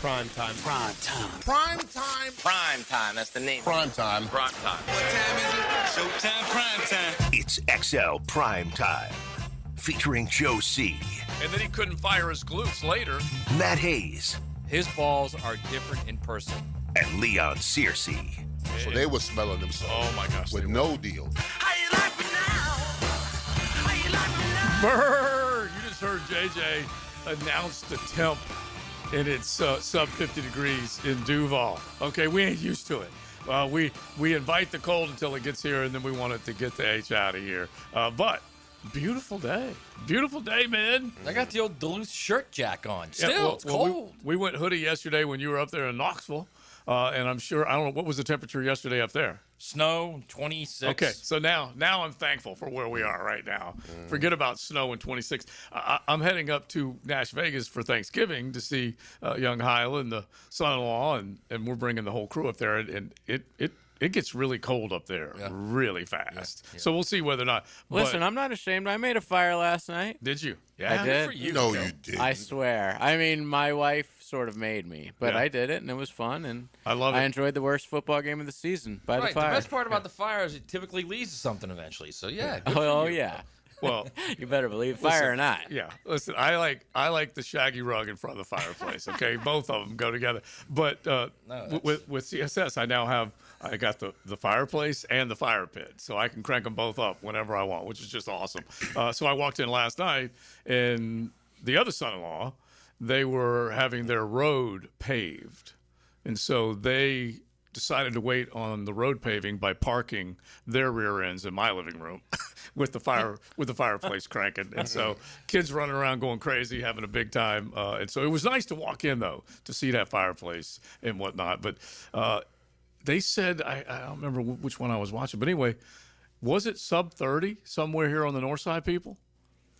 Primetime. Primetime. Primetime. Primetime. That's the name. Primetime. Primetime. What time is it? Showtime Primetime. It's XL Primetime, featuring Joe C., And then he couldn't fire his glutes later. Matt Hayes, His balls are different in person. and Leon Searcy. So they were smelling themselves. Oh, my gosh. With no deal. How you like me now? How you like me now? Brr! You just heard JJ announce the temp, and it's sub 50 degrees in Duval. Okay, we ain't used to it. We invite the cold until it gets here, and then we want it to get the H out of here. But beautiful day. Beautiful day, man. I got the old Duluth shirt jack on. Still, Yeah, it's cold. We went hoodie yesterday when you were up there in Knoxville, and I'm sure, I don't know, what was the temperature yesterday up there? Snow, 26. Okay, so now I'm thankful for where we are right now. Forget about snow in 26. I'm heading up to Nash Vegas for Thanksgiving to see young Heil and the son-in-law, and we're bringing the whole crew up there, and it gets really cold up there really fast. So we'll see whether or not. Listen, but, I'm not ashamed. I made a fire last night. did you? I did. For you. No, you didn't. I swear. I mean, my wife sort of made me, but Yeah. I did it, and it was fun, and I love it. I enjoyed the worst football game of the season by Right, the fire. the best part about the fire is it typically leads to something eventually. So, yeah. good for Oh, you. yeah. Well, You better believe fire or not. yeah. Listen, I like the shaggy rug in front of the fireplace. Okay, both of them go together. But with CSS, I got the fireplace and the fire pit, so I can crank them both up whenever I want, which is just awesome. So I walked in last night, and the other son-in-law, they were having their road paved, and so they decided to wait on the road paving by parking their rear ends in my living room with the fireplace cranking. And so kids running around going crazy, having a big time. And so it was nice to walk in, though, to see that fireplace and whatnot. But they said, I don't remember which one I was watching, but anyway, was it sub 30 somewhere here on the north side, people?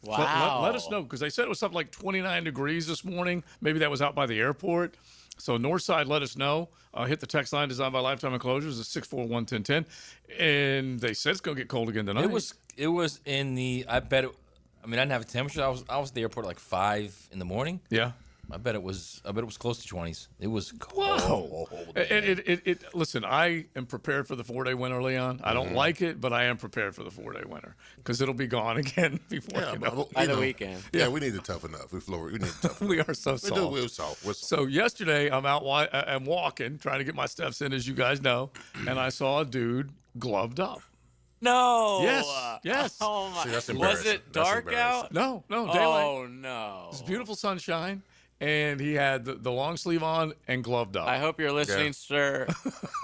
Wow. Let us know, because they said it was something like 29 degrees this morning. Maybe that was out by the airport. So north side, let us know. Hit the text line designed by Lifetime Enclosures at 641-1010. And they said it's going to get cold again tonight. It was in the, I bet it, I mean, I didn't have a temperature. I was at the airport at like 5 in the morning. Yeah. I bet it was close to 20s. It was Whoa. cold. Listen, I am prepared for the 4-day winter, Leon. I don't like it, but I am prepared for the 4-day winter because it'll be gone again before you know. but, By the weekend. Yeah, we need to toughen up. We need to toughen up. We are so We soft. do. We're soft. We're soft. So yesterday, I'm walking, trying to get my steps in, as you guys know, and I saw a dude gloved up. No. Yes. Oh, my. See, that's Was embarrassing. it That's dark out? No, daylight. Oh, no. It's beautiful sunshine, and he had the long sleeve on and gloved up. I hope you're listening, Yeah. sir.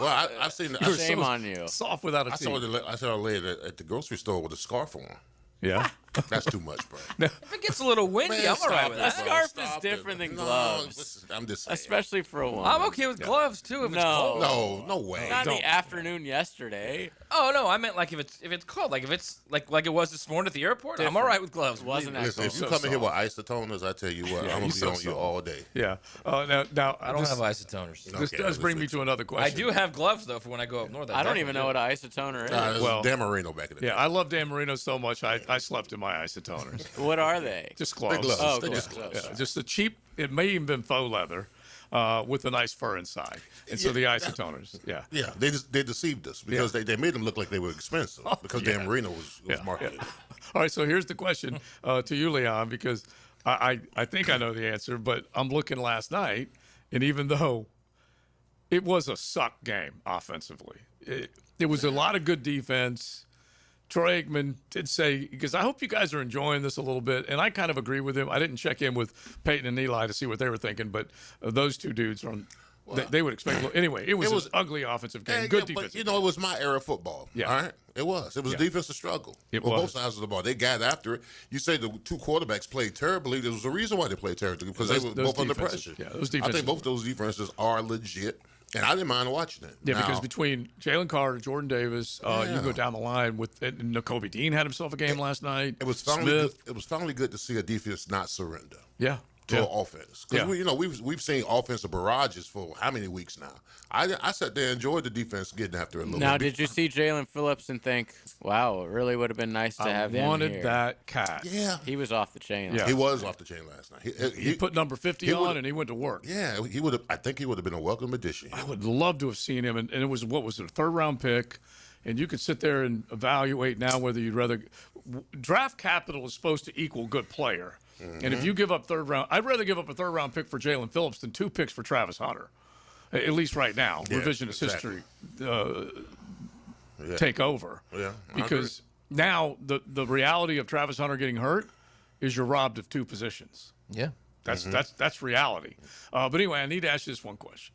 Well, I've seen. Shame on you. Soft without a I T. saw a lady at the grocery store with a scarf on. Yeah. That's too much, bro. If it gets a little windy, Man, I'm all right stop with it, that. bro. scarf is Stop different it. than No, gloves. listen, I'm just saying. Especially for a woman. I'm okay with gloves too if it's No. cold. No way. Not in Don't. the afternoon yesterday. Oh no, I meant like if it's cold, like if it's like it was this morning at the airport. I'm all right with gloves. Wasn't that Listen, if you So come in here with isotoners, I tell you what, Yeah, I'm gonna he's be so on you soft. all day. Yeah. Now I don't have isotoners. This Okay, does bring me let's to another I question. do have gloves though for when I go up north. I don't even know what an isotoner is. Well, Well- Dan Marino back in the Yeah, day. I love Dan Marino so much. I slept in my isotoners. What are they? Just gloves. gloves. Oh, They're cool. just gloves. Yeah, just a cheap. It may even been faux leather, with a nice fur inside, and so the isotoners. Yeah. Yeah, they deceived us because they made them look like they were expensive because Dan Marino was Yeah, marketed. All right, so here's the question to you, Leon, because I think I know the answer, but I'm looking last night, and even though it was a suck game offensively, it was a lot of good defense. Troy Aikman did say, because I hope you guys are enjoying this a little bit, and I kind of agree with him. I didn't check in with Peyton and Eli to see what they were thinking, but those two dudes, they would expect. Anyway, it was an ugly offensive game. Good defense. But, it was my era of football. Yeah. All right? It was. It was a defensive struggle. It on was. both sides of the ball. They got after it. You say the two quarterbacks played terribly. There was a reason why they played terribly, because they were Those both under defenses- pressure. yeah, those I defenses- think both those defenses are legit, and I didn't mind watching it. Yeah, because Now, between Jalen Carter, Jordan Davis, you go down the line with and Nakobe Dean had himself a game last night. it was finally good. It was finally good to see a defense not surrender. Yeah, to Yeah. an offense. Because Yeah. we've seen offensive barrages for how many weeks now? I sat there and enjoyed the defense getting after it a little Now, bit. did you see Jalen Phillips and think, wow, it really would have been nice to I have him wanted here? that cat. Yeah, He was off the chain. Yeah. he was off the chain last night. He put number 50 he on would've- and he went to work. Yeah, he would have. I think he would have been a welcome addition. I would love to have seen him, and it was what was it, a 3rd-round pick, and you could sit there and evaluate now whether you'd rather draft capital is supposed to equal good player, and if you give up 3rd round, I'd rather give up a 3rd-round pick for Jalen Phillips than 2 picks for Travis Hunter, at least right now. Yeah, Revisionist exactly. history Yeah. take over, Yeah, I because now the reality of Travis Hunter getting hurt is you're robbed of 2 positions. Yeah. That's reality. But anyway, I need to ask you this one question.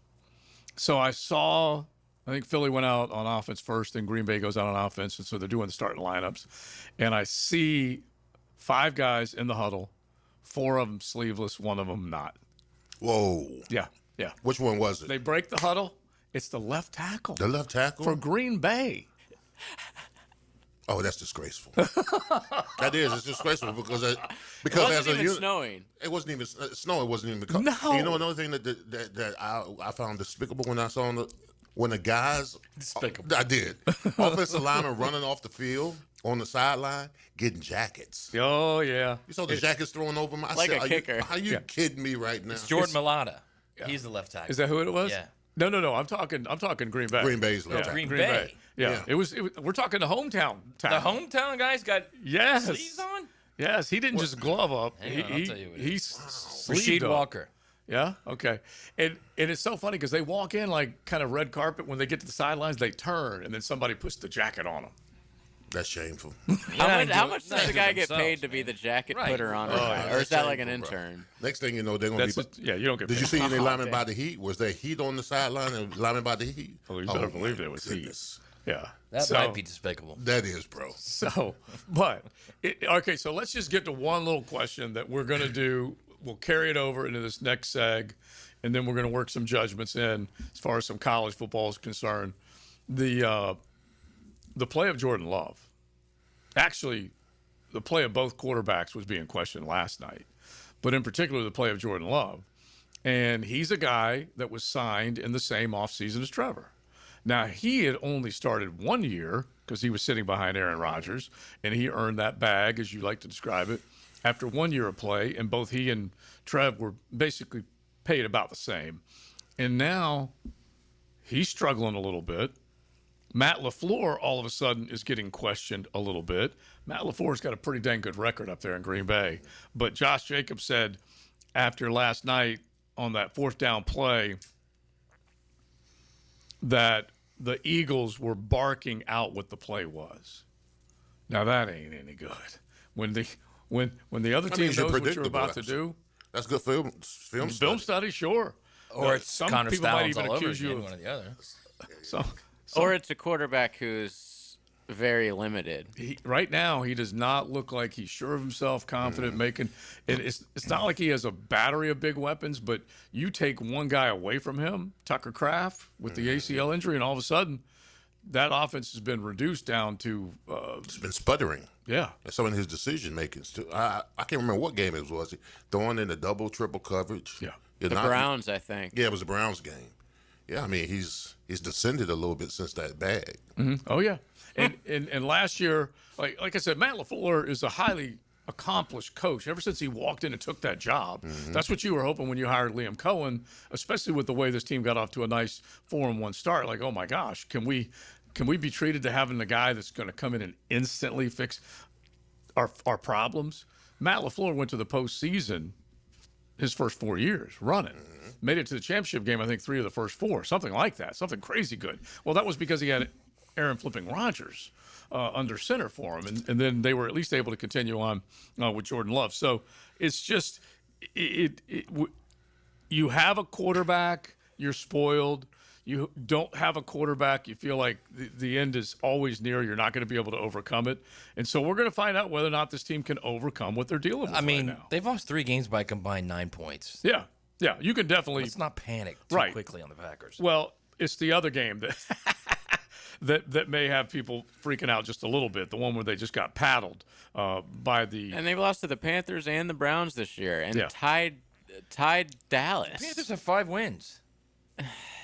So I think Philly went out on offense first, then Green Bay goes out on offense, and so they're doing the starting lineups. And I see 5 guys in the huddle, 4 of them sleeveless, 1 of them not. Whoa. Yeah. Which one was it? They break the huddle. It's the left tackle The left tackle? for Green Bay. Oh, that's disgraceful. That is. It's disgraceful because It as wasn't a even unit, snowing. it wasn't even snow. It wasn't even. No. You know another thing that I found despicable when I saw when the guys. Despicable. I did. Offensive linemen running off the field on the sideline getting jackets. Oh, yeah. You saw the jackets thrown over my. I Like said, a kicker. Are you kidding me right now? Jordan Mailata. He's the left tackle. Is that who it was? Yeah. No. I'm talking Green Bay. Green Bay's left Yeah, tackle. Green Green Bay. Bay. Yeah. Yeah. It was. We're talking the hometown. The hometown guys got Yes. sleeves on? Yes, he didn't just glove up. Hang on, I'll tell you what it He's Rasheed sleeved up. Walker. Yeah. Okay. And it's so funny because they walk in like kind of red carpet. When they get to the sidelines, they turn and then somebody puts the jacket on them. That's shameful. How much does the guy get themselves, paid to be the jacket Right. putter on? yeah, Or is that's that like an shameful, bro. intern? Next thing you know, they're gonna That's be. just, yeah. You don't get. Did you paid. see any linemen okay. by the heat? Was there heat on the sideline and linemen by the heat? Oh, you better my believe there was heat. goodness. Yeah. That So- might be despicable. That is, bro. So, but okay. So let's just get to one little question that we're gonna do. We'll carry it over into this next seg, and then we're gonna work some judgments in as far as some college football is concerned. The play of Jordan Love. Actually, the play of both quarterbacks was being questioned last night, but in particular, the play of Jordan Love. And he's a guy that was signed in the same offseason as Trevor. Now, he had only started 1 year because he was sitting behind Aaron Rodgers, and he earned that bag, as you like to describe it, after 1 year of play. And both he and Trev were basically paid about the same. And now he's struggling a little bit. Matt LaFleur, all of a sudden, is getting questioned a little bit. Matt LaFleur's got a pretty dang good record up there in Green Bay. But Josh Jacobs said after last night on that 4th down play that the Eagles were barking out what the play was. Now, that ain't any good. When the other team means you're knows what you're predictable. about to do, That's good film. film study, sure. Or it's some Connor people might Stallings even all over accuse you again, of one or the other. some Or it's a quarterback who's very limited. right now he does not look like he's sure of himself, confident, making it. It's not like he has a battery of big weapons, but you take one guy away from him, Tucker Kraft, with the ACL injury, and all of a sudden that offense has been reduced down to It's been sputtering. yeah. And some of his decision makings too. I can't remember what game it was. Throwing in the double, triple coverage. Yeah. You're The not- Browns, I think. Yeah, it was the Browns game. Yeah, I mean he's descended a little bit since that bag. Oh yeah, and last year, like I said, Matt LaFleur is a highly accomplished coach. Ever since he walked in and took that job, that's what you were hoping when you hired Liam Cohen, especially with the way this team got off to a nice 4-1 start. Like, oh my gosh, can we be treated to having the guy that's going to come in and instantly fix our problems? Matt LaFleur went to the postseason his first 4 years running. Made it to the championship game, I think 3 of the first 4, something like that, something crazy good. Well, that was because he had Aaron flipping Rodgers under center for him, and then they were at least able to continue on with Jordan Love. So it's just you have a quarterback, you're spoiled. You don't have a quarterback, you feel like the end is always near. You're not going to be able to overcome it. And so we're going to find out whether or not this team can overcome what they're dealing with I mean, right now. they've lost 3 games by combined 9 points. Yeah, you can definitely. Let's not panic too Right. quickly on the Packers. Well, it's the other game that that may have people freaking out just a little bit. The one where they just got paddled by the. And they've lost to the Panthers and the Browns this year and Yeah. tied tied Dallas. Panthers have 5 wins.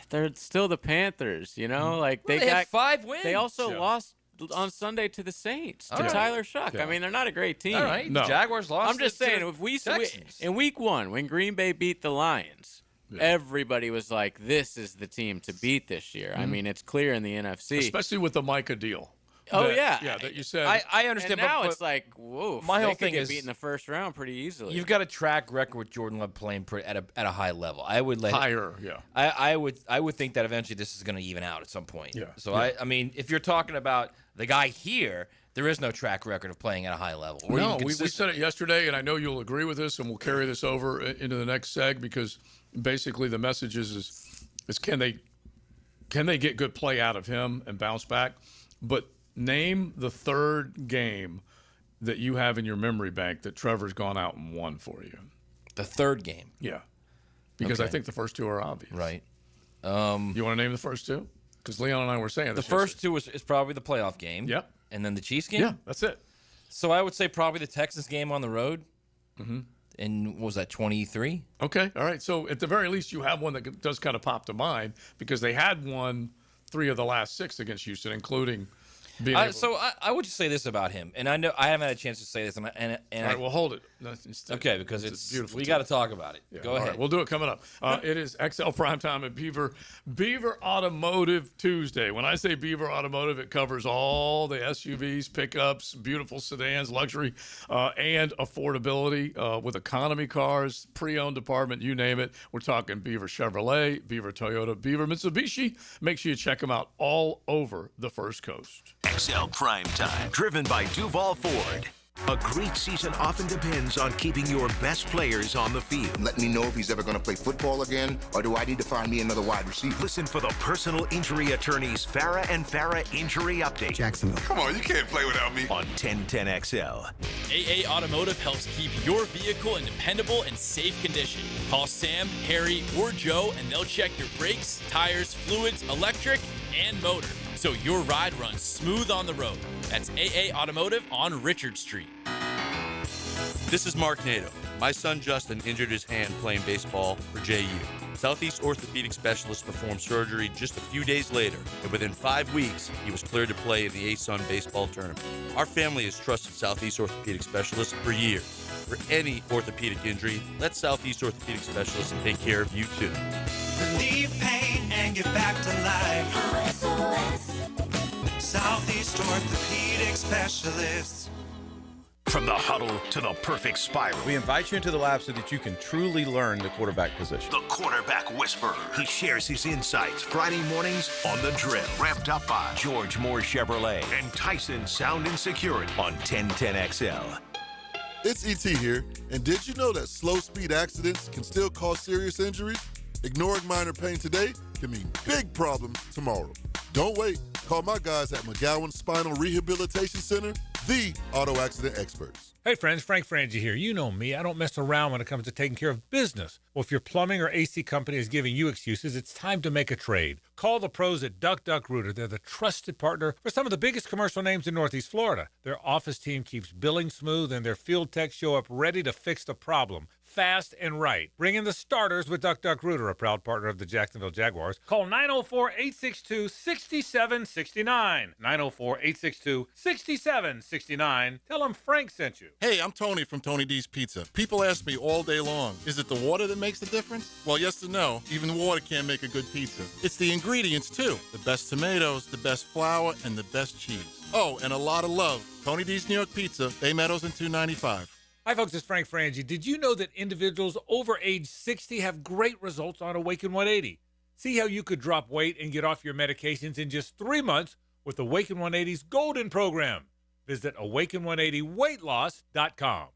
They're still the Panthers, you know? Like They have 5 wins. They also lost on Sunday to the Saints, to Tyler Shuck. I mean, they're not a great team. All right. No. The Jaguars lost. I'm just saying, if we in week 1, when Green Bay beat the Lions, everybody was like, this is the team to beat this year. I mean, it's clear in the NFC. Especially with the Micah deal. Oh, Yeah, yeah. that you said. I understand. And now but it's like, whoa. my they whole could thing get is beat in the first round pretty easily. you've got a track record with Jordan Love playing at a high level. I would let higher, yeah. I would think that eventually this is going to even out at some point. Yeah. So I mean, if you're talking about the guy here, there is no track record of playing at a high level. Or No, even we said it yesterday, and I know you'll agree with this, and we'll carry this over into the next seg because basically the message is can they get good play out of him and bounce back? But name the third game that you have in your memory bank that Trevor's gone out and won for you. the third game. Yeah, because I Okay. think the first two are obvious. Right. You want to name the first two? Because Leon and I were saying The this first two is probably the playoff game. Yep. And then the Chiefs game. Yeah, that's it. So I would say probably the Texans game on the road. Mm-hmm. And what was that, 23? Okay, all right. So at the very least, you have one that does kind of pop to mind because they had won 3 of the last 6 against Houston, including being able. So I would just say this about him, and I know I haven't had a chance to say this, and all right, well, hold it. okay, because it's beautiful. we got to talk about it. Yeah, Go all ahead. right, we'll do it coming up. It is XL Primetime at Beaver Automotive Tuesday. When I say Beaver Automotive, it covers all the SUVs, pickups, beautiful sedans, luxury, and affordability with economy cars, pre-owned department, you name it. We're talking Beaver Chevrolet, Beaver Toyota, Beaver Mitsubishi. Make sure you check them out all over the First Coast. XL Primetime, driven by Duval Ford. A great season often depends on keeping your best players on the field. Let me know if he's ever going to play football again, or do I need to find me another wide receiver? Listen for the personal injury attorneys Farah and Farah Injury Update. Jacksonville. Come on, you can't play without me. On 1010XL. AA Automotive helps keep your vehicle in dependable and safe condition. Call Sam, Harry, or Joe, and they'll check your brakes, tires, fluids, electric, and motor, so your ride runs smooth on the road. That's AA Automotive on Richard Street. This is Mark Nato. My son Justin injured his hand playing baseball for JU. Southeast Orthopedic Specialist performed surgery just a few days later, and within 5 weeks, he was cleared to play in the ASUN baseball tournament. Our family has trusted Southeast Orthopedic Specialists for years. For any orthopedic injury, let Southeast Orthopedic Specialists take care of you too. Relieve pain and get back to life. Southeast Orthopedic Specialists. From the huddle to the perfect spiral. We invite you into the lab so that you can truly learn the quarterback position. The quarterback whisperer. He shares his insights Friday mornings on The Drill. Ramped up by George Moore Chevrolet and Tyson Sound and Security on 1010XL. It's ET here, and did you know that slow speed accidents can still cause serious injuries? Ignoring minor pain today can mean big problems tomorrow. Don't wait. Call my guys at McGowan Spinal Rehabilitation Center, the auto accident experts. Hey friends, Frank Frangie here. You know me. I don't mess around when it comes to taking care of business. Well, if your plumbing or AC company is giving you excuses, it's time to make a trade. Call the pros at Duck Duck Rooter. They're the trusted partner for some of the biggest commercial names in Northeast Florida. Their office team keeps billing smooth, and their field techs show up ready to fix the problem fast and right. Bring in the starters with Duck Duck Rooter, a proud partner of the Jacksonville Jaguars. Call 904-862-6769. 904-862-6769. Tell them Frank sent you. Hey, I'm Tony from Tony D's Pizza. People ask me all day long, is it the water that makes the difference? Well, yes and no. Even water can't make a good pizza. It's the ingredients, too. The best tomatoes, the best flour, and the best cheese. Oh, and a lot of love. Tony D's New York Pizza, Bay Meadows and 295. Hi, folks. It's Frank Frangie. Did you know that individuals over age 60 have great results on Awaken 180? See how you could drop weight and get off your medications in just 3 months with Awaken 180's Golden Program. Visit awaken180weightloss.com.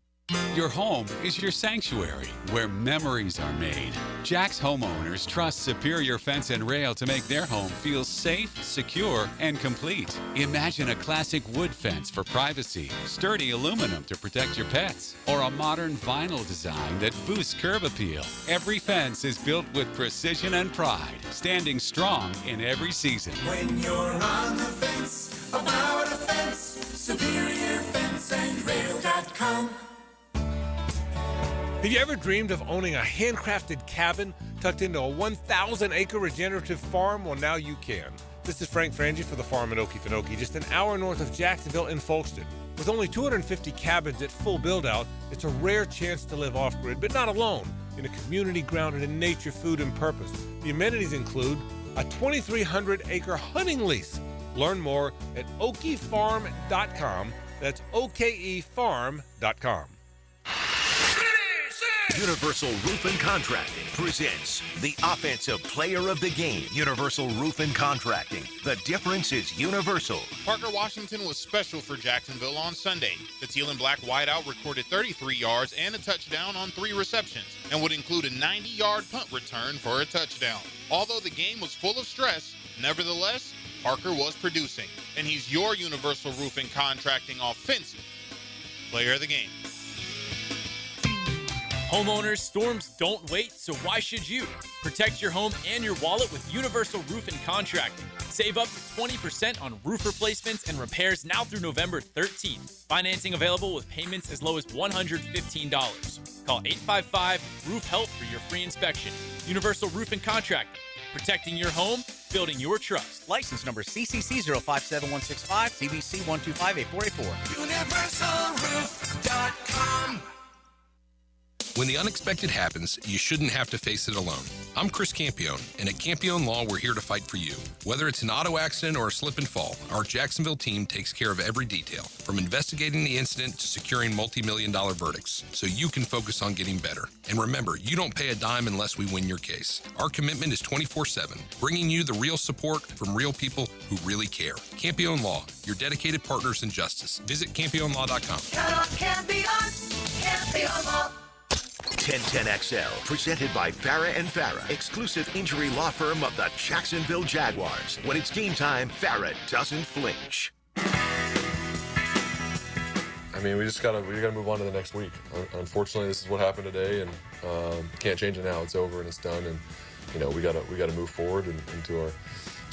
Your home is your sanctuary where memories are made. Jack's homeowners trust Superior Fence and Rail to make their home feel safe, secure, and complete. Imagine a classic wood fence for privacy, sturdy aluminum to protect your pets, or a modern vinyl design that boosts curb appeal. Every fence is built with precision and pride, standing strong in every season. When you're on the fence, about a fence, SuperiorFenceandRail.com. Have you ever dreamed of owning a handcrafted cabin tucked into a 1,000-acre regenerative farm? Well, now you can. This is Frank Frangie for the farm in Okefenokee, just an hour north of Jacksonville in Folkston. With only 250 cabins at full build-out, it's a rare chance to live off-grid, but not alone, in a community grounded in nature, food, and purpose. The amenities include a 2,300-acre hunting lease. Learn more at okefarm.com. That's okefarm.com. Universal Roof and Contracting presents the Offensive Player of the Game. Universal Roof and Contracting. The difference is universal. Parker Washington was special for Jacksonville on Sunday. The teal and black wideout recorded 33 yards and a touchdown on 3 receptions, and would include a 90-yard punt return for a touchdown. Although the game was full of stress, nevertheless, Parker was producing, and he's your Universal Roof and Contracting Offensive Player of the Game. Homeowners, storms don't wait, so why should you? Protect your home and your wallet with Universal Roof and Contracting. Save up to 20% on roof replacements and repairs now through November 13th. Financing available with payments as low as $115. Call 855-ROOF-HELP for your free inspection. Universal Roof and Contracting. Protecting your home, building your trust. License number CCC 057165, CBC 1258484. UniversalRoof.com. When the unexpected happens, you shouldn't have to face it alone. I'm Chris Campione, and at Campione Law, we're here to fight for you. Whether it's an auto accident or a slip and fall, our Jacksonville team takes care of every detail, from investigating the incident to securing multi-million-dollar verdicts, so you can focus on getting better. And remember, you don't pay a dime unless we win your case. Our commitment is 24/7, bringing you the real support from real people who really care. Campione Law, your dedicated partners in justice. Visit CampioneLaw.com. Count on Campione, Campione Law. 1010XL, presented by Farah & Farah, exclusive injury law firm of the Jacksonville Jaguars. When it's game time, Farah doesn't flinch. I mean, we gotta move on to the next week. Unfortunately, this is what happened today, and can't change it now. It's over and it's done, and we gotta move forward into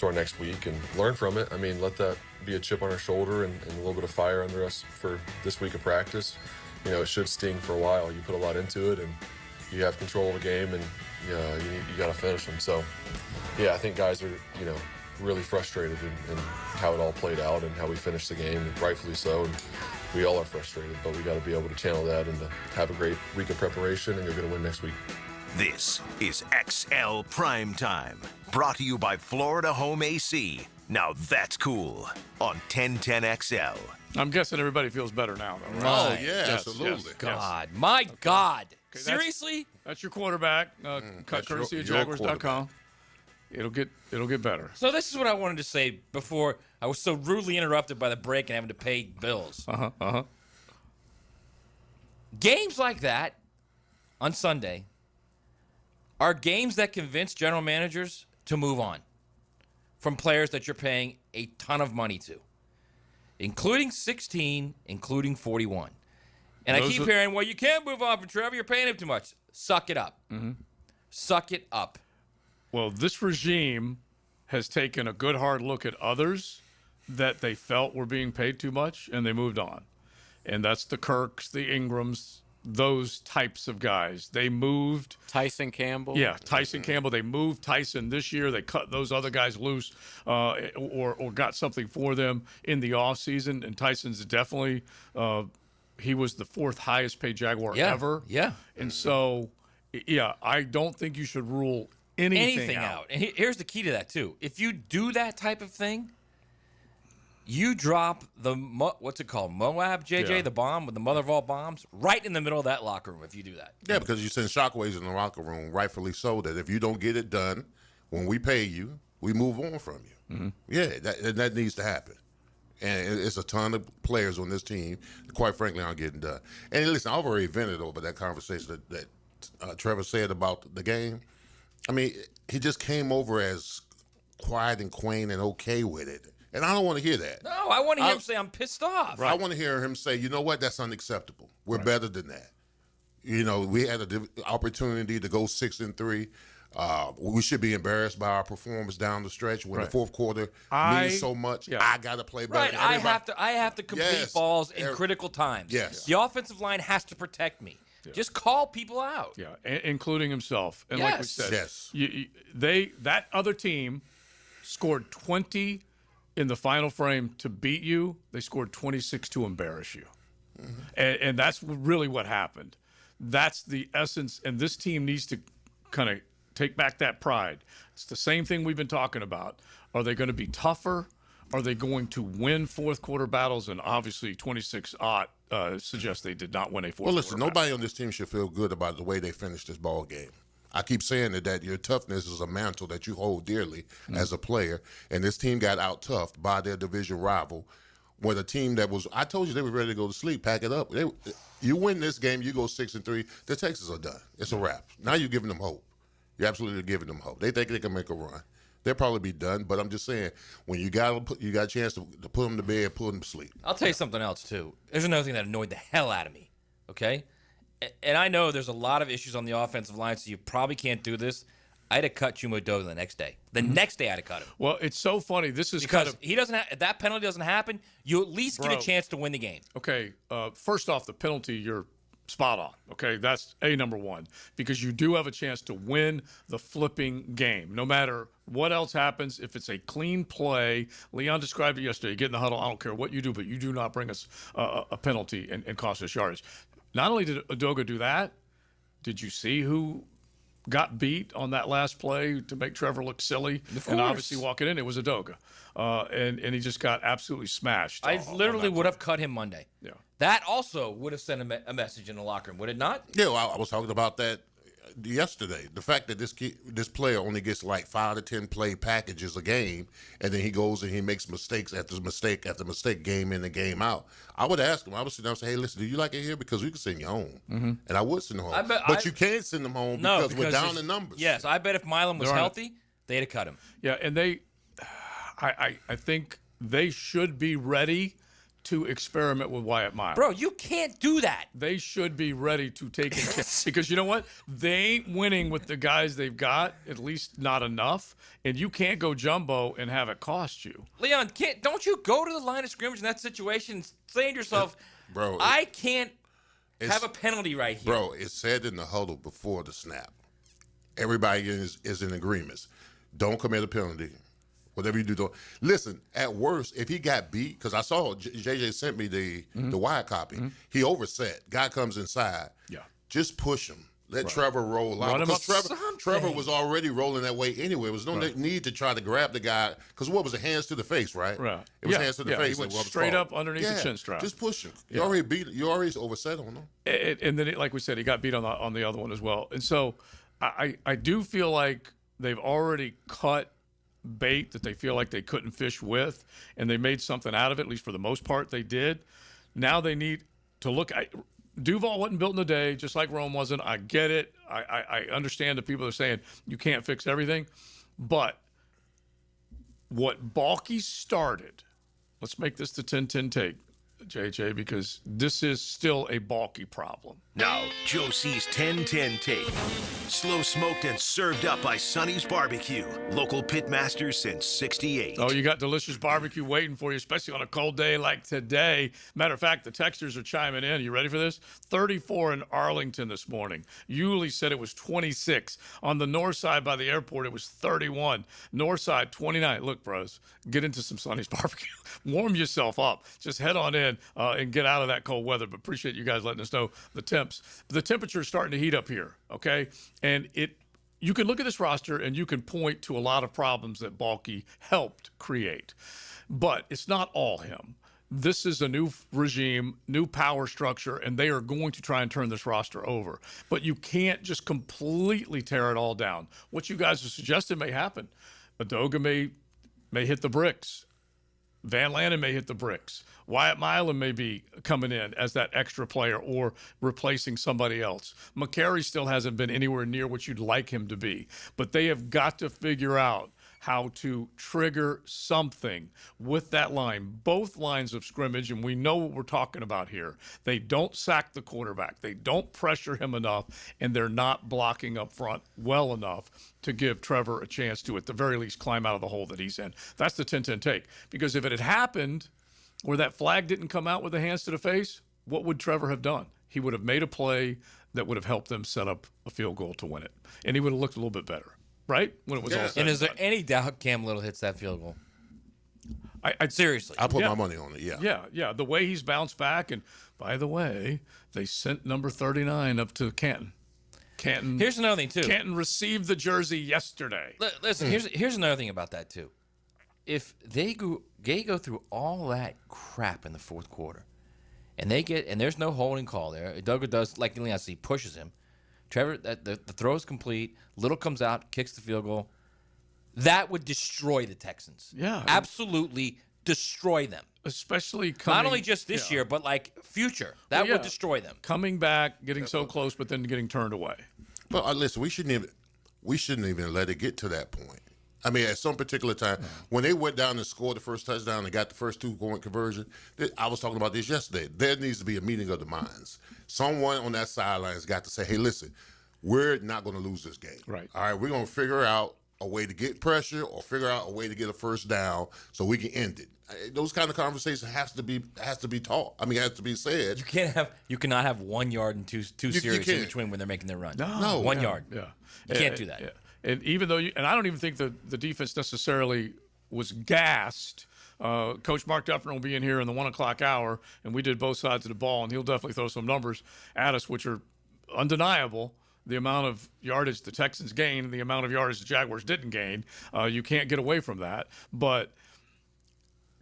our next week and learn from it. I mean, let that be a chip on our shoulder and a little bit of fire under us for this week of practice. It should sting for a while. You put a lot into it, and you have control of the game, and you got to finish them. So, yeah, I think guys are, really frustrated in how it all played out and how we finished the game, and rightfully so. And we all are frustrated, but we got to be able to channel that and to have a great week of preparation, and you're going to win next week. This is XL Primetime, brought to you by Florida Home AC. Now that's cool on 1010XL. I'm guessing everybody feels better now, though, right? Oh, yeah, Yes, absolutely. yes, God, my God. Okay, Seriously? That's your quarterback. Cut courtesy of Jaguars.com. It'll get better. So this is what I wanted to say before I was so rudely interrupted by the break and having to pay bills. Games like that on Sunday are games that convince general managers to move on from players that you're paying a ton of money to, including 16, including 41. And I keep hearing, well, you can't move on from Trevor. You're paying him too much. Suck it up. Suck it up. Well, this regime has taken a good hard look at others that they felt were being paid too much, and they moved on. And that's the Kirks, the Ingrams, those types of guys. They moved. Tyson Campbell. Yeah, Tyson Campbell. They moved Tyson this year. They cut those other guys loose or got something for them in the offseason. And Tyson's definitely he was the 4th highest paid Jaguar ever. Yeah. And so, yeah, I don't think you should rule anything out. And here's the key to that, too. If you do that type of thing, you drop the, what's it called, Moab, JJ, Yeah. the bomb, with the mother of all bombs, right in the middle of that locker room if you do that. Yeah, because you send shockwaves in the locker room, rightfully so, that if you don't get it done, when we pay you, we move on from you. Yeah, that needs to happen. And it's a ton of players on this team that, quite frankly, aren't getting done. And listen, I've already vented over that conversation that Trevor said about the game. I mean, he just came over as quiet and quaint and okay with it. And I don't want to hear that. No, I want to hear him say, I'm pissed off. I want to hear him say, you know what, that's unacceptable. We're better than that. We had an opportunity to go 6-3. We should be embarrassed by our performance down the stretch when the fourth quarter means so much. Yeah. I got to play better. Right, I have to complete balls in critical times. Yes. The offensive line has to protect me. Just call people out. Yeah, including himself. And like we said, that other team scored 20 in the final frame to beat you. They scored 26 to embarrass you. And that's really what happened. That's the essence. And this team needs to kind of take back that pride. It's the same thing we've been talking about. Are they going to be tougher? Are they going to win fourth quarter battles? And obviously 26-0 suggests they did not win a fourth quarter. Well, listen, nobody on this team should feel good about the way they finished this ball game. I keep saying that your toughness is a mantle that you hold dearly as a player, and this team got out-toughed by their division rival, where the team that was – I told you they were ready to go to sleep, pack it up. You win this game, you go 6-3, the Texans are done. It's a wrap. Now you're giving them hope. You're absolutely giving them hope. They think they can make a run. They'll probably be done, but I'm just saying, when you got a chance to put them to bed, put them to sleep. I'll tell you something else, too. There's another thing that annoyed the hell out of me, okay? And I know there's a lot of issues on the offensive line, so you probably can't do this. I had to cut Chuma Doga the next day. The next day I had to cut him. Well, it's so funny. This is because he doesn't if that penalty doesn't happen, you at least get a chance to win the game. Okay, first off, the penalty, you're spot on. Okay, that's number one, because you do have a chance to win the flipping game. No matter what else happens, if it's a clean play, Leon described it yesterday, get in the huddle, I don't care what you do, but you do not bring us a penalty and cost us yardage. Not only did Udoga do that, did you see who got beat on that last play to make Trevor look silly and obviously walk it in? It was Udoga. And he just got absolutely smashed. I literally would have cut him Monday. Yeah. That also would have sent a message in the locker room, would it not? Yeah, well, I was talking about that yesterday. The fact that this player only gets like 5 to 10 play packages a game, and then he goes and he makes mistakes after mistake after mistake, game in and game out. I would ask him. I would sit down and say, "Hey, listen, do you like it here? Because we can send you home." And I would send him home. But you can't send them home because we're down in numbers. Yes, I bet if Milam was healthy, they'd have cut him. Yeah, and I think they should be ready to experiment with Wyatt Miles. Bro, you can't do that. They should be ready to take a chance. Because you know what? They ain't winning with the guys they've got, at least not enough. And you can't go jumbo and have it cost you. Leon, don't you go to the line of scrimmage in that situation saying to yourself, bro, I can't have a penalty right here. Bro, it's said in the huddle before the snap. Everybody is in agreement. Don't commit a penalty. Whatever you do, don't. Listen, at worst, if he got beat, because I saw JJ sent me the wide copy, he overset. Guy comes inside. Yeah. Just push him. Let Trevor roll out. Because Trevor was already rolling that way anyway. There was no need to try to grab the guy. Because what was it? Hands to the face, right? Right. It was hands to the face. He went straight up underneath the chin strap. Just push him. You already overset on him. And then, like we said, he got beat on the other one as well. And so I do feel like they've already cut bait that they feel like they couldn't fish with, and they made something out of it, at least for the most part they did. Now they need to look at Duval wasn't built in a day, just like Rome wasn't. I get it. I understand the people are saying you can't fix everything, but what Balky started, let's make this the 10-10 take, JJ, because this is still a Balky problem. Now, Joe C's 10-10 take. Slow smoked and served up by Sonny's Barbecue. Local pit masters since 68. Oh, you got delicious barbecue waiting for you, especially on a cold day like today. Matter of fact, the texters are chiming in. Are you ready for this? 34 in Arlington this morning. Yulee said it was 26. On the north side by the airport, it was 31. North side, 29. Look, bros, get into some Sonny's Barbecue. Warm yourself up. Just head on in and get out of that cold weather. But appreciate you guys letting us know the temps. The temperature is starting to heat up here, okay? And you can look at this roster and you can point to a lot of problems that Balky helped create. But it's not all him. This is a new regime, new power structure, and they are going to try and turn this roster over. But you can't just completely tear it all down. What you guys have suggested may happen. Udoga may hit the bricks. Van Lanen may hit the bricks. Wyatt Milan may be coming in as that extra player or replacing somebody else. McCary still hasn't been anywhere near what you'd like him to be. But they have got to figure out how to trigger something with that line, both lines of scrimmage, and we know what we're talking about here. They don't sack the quarterback. They don't pressure him enough, and they're not blocking up front well enough to give Trevor a chance to, at the very least, climb out of the hole that he's in. That's the 10-10 take. Because if it had happened where that flag didn't come out with the hands to the face, what would Trevor have done? He would have made a play that would have helped them set up a field goal to win it, and he would have looked a little bit better, right? When it was all said And is there done. any doubt Cam Little hits that field goal? I seriously, I put my money on it. Yeah. Yeah. The way he's bounced back, and by the way, they sent number 39 up to Canton. Canton. Here's another thing too. Canton received the jersey yesterday. Listen, here's another thing about that too. If they go through all that crap in the fourth quarter, and there's no holding call there. Doug does like Leon said, he pushes him. Trevor, the throw is complete. Little comes out, kicks the field goal. That would destroy the Texans. Yeah, absolutely destroy them. Especially not only just this year, but like future. That would destroy them. Coming back, getting so close, but then getting turned away. But listen, we shouldn't even let it get to that point. I mean, at some particular time, when they went down and scored the first touchdown and got the first 2-point conversion, I was talking about this yesterday. There needs to be a meeting of the minds. Someone on that sideline has got to say, hey, listen, we're not going to lose this game. Right. All right, we're going to figure out a way to get pressure or figure out a way to get a first down so we can end it. Those kind of conversations has to be taught. I mean, has to be said. You cannot have 1 yard and two series in between when they're making their run. No, 1 yard. Yeah, you can't do that. Yeah. And even though and I don't even think the defense necessarily was gassed. Coach Mark Duffner will be in here in the 1 o'clock hour, and we did both sides of the ball, and he'll definitely throw some numbers at us, which are undeniable. The amount of yardage the Texans gained and the amount of yardage the Jaguars didn't gain. You can't get away from that. But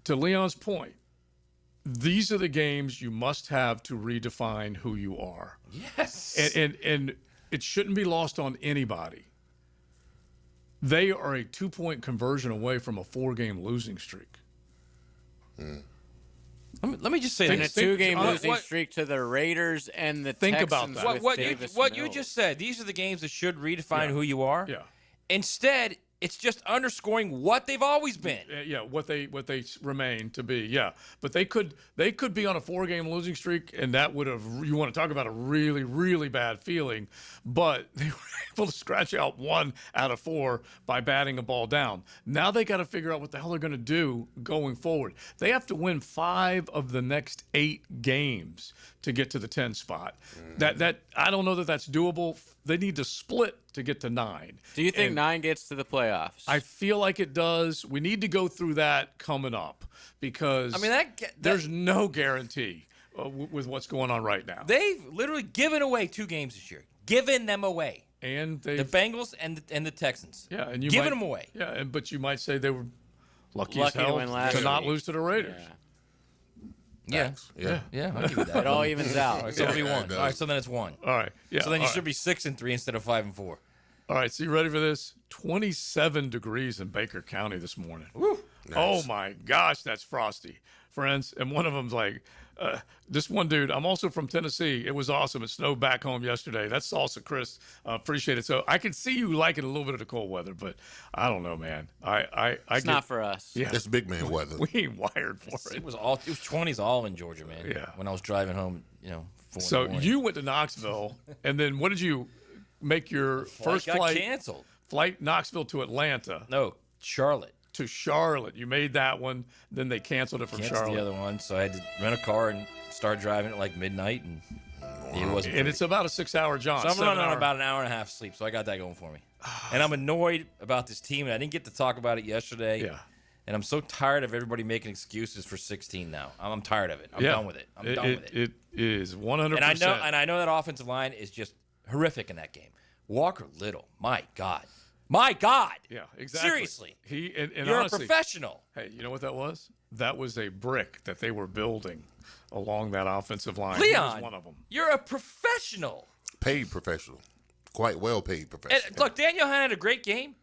to Leon's point, these are the games you must have to redefine who you are. Yes. And it shouldn't be lost on anybody. They are a 2-point conversion away from a 4-game losing streak. Let me just say this. And a 2-game losing streak to the Raiders and the Think Texans about that. What you just said, these are the games that should redefine who you are. Yeah. Instead, it's just underscoring what they've always been. Yeah, what they remain to be. Yeah, but they could be on a 4-game losing streak, and that would have. You want to talk about a really, really bad feeling, but they were able to scratch out 1 out of 4 by batting a ball down. Now they got to figure out what the hell they're going to do going forward. They have to win 5 of the next 8 games to get to the 10 spot. That I don't know that that's doable. They need to split to get to 9. Do you think 9 gets to the playoffs? I feel like it does. We need to go through that coming up because there's no guarantee with what's going on right now. They've literally given away 2 games this year. Given them away. And the Bengals and the Texans. Yeah, and you giving might, them away. Yeah, but you might say they were lucky to as hell win last to not week. lose to the Raiders. Yeah, I'll give you that. It all evens out. All right, so it'll be 1. All right, so then it's 1. All right, yeah. So then you should be 6-3 instead of 5-4. All right, so you ready for this? 27 degrees in Baker County this morning. Woo. Nice. Oh my gosh, that's frosty, friends. And one of them's like, this one dude, I'm also from Tennessee. It was awesome. It snowed back home yesterday. That's salsa, Chris. Appreciate it. So I can see you liking a little bit of the cold weather, but I don't know, man. It's not for us. Yeah, it's big man weather. We ain't wired for it. It was 20s all in Georgia, man. Yeah. When I was driving home, 4 So in the morning. you went to Knoxville, and then what did you make your first got flight? canceled. Flight Knoxville to Atlanta. No, Charlotte. To Charlotte. You made that one. Then they canceled it from Canceled Charlotte. the other one, so I had to rent a car and start driving at like midnight, and it wasn't. And it's about a 6-hour jaunt. So I'm running on 7-hour. about an hour and a half sleep, so I got that going for me. And I'm annoyed about this team, and I didn't get to talk about it yesterday. Yeah. And I'm so tired of everybody making excuses for 16 now. I'm tired of it. I'm done with it. I'm done with it. It is 100%. And I know that offensive line is just horrific in that game. Walker Little, my God. My God. Yeah, exactly. Seriously. And You're honestly, a professional. Hey, you know what that was? That was a brick that they were building along that offensive line. Leon, He was one of them. you're a professional. Paid professional. Quite well paid professional. And look, Daniel Hunt had a great game.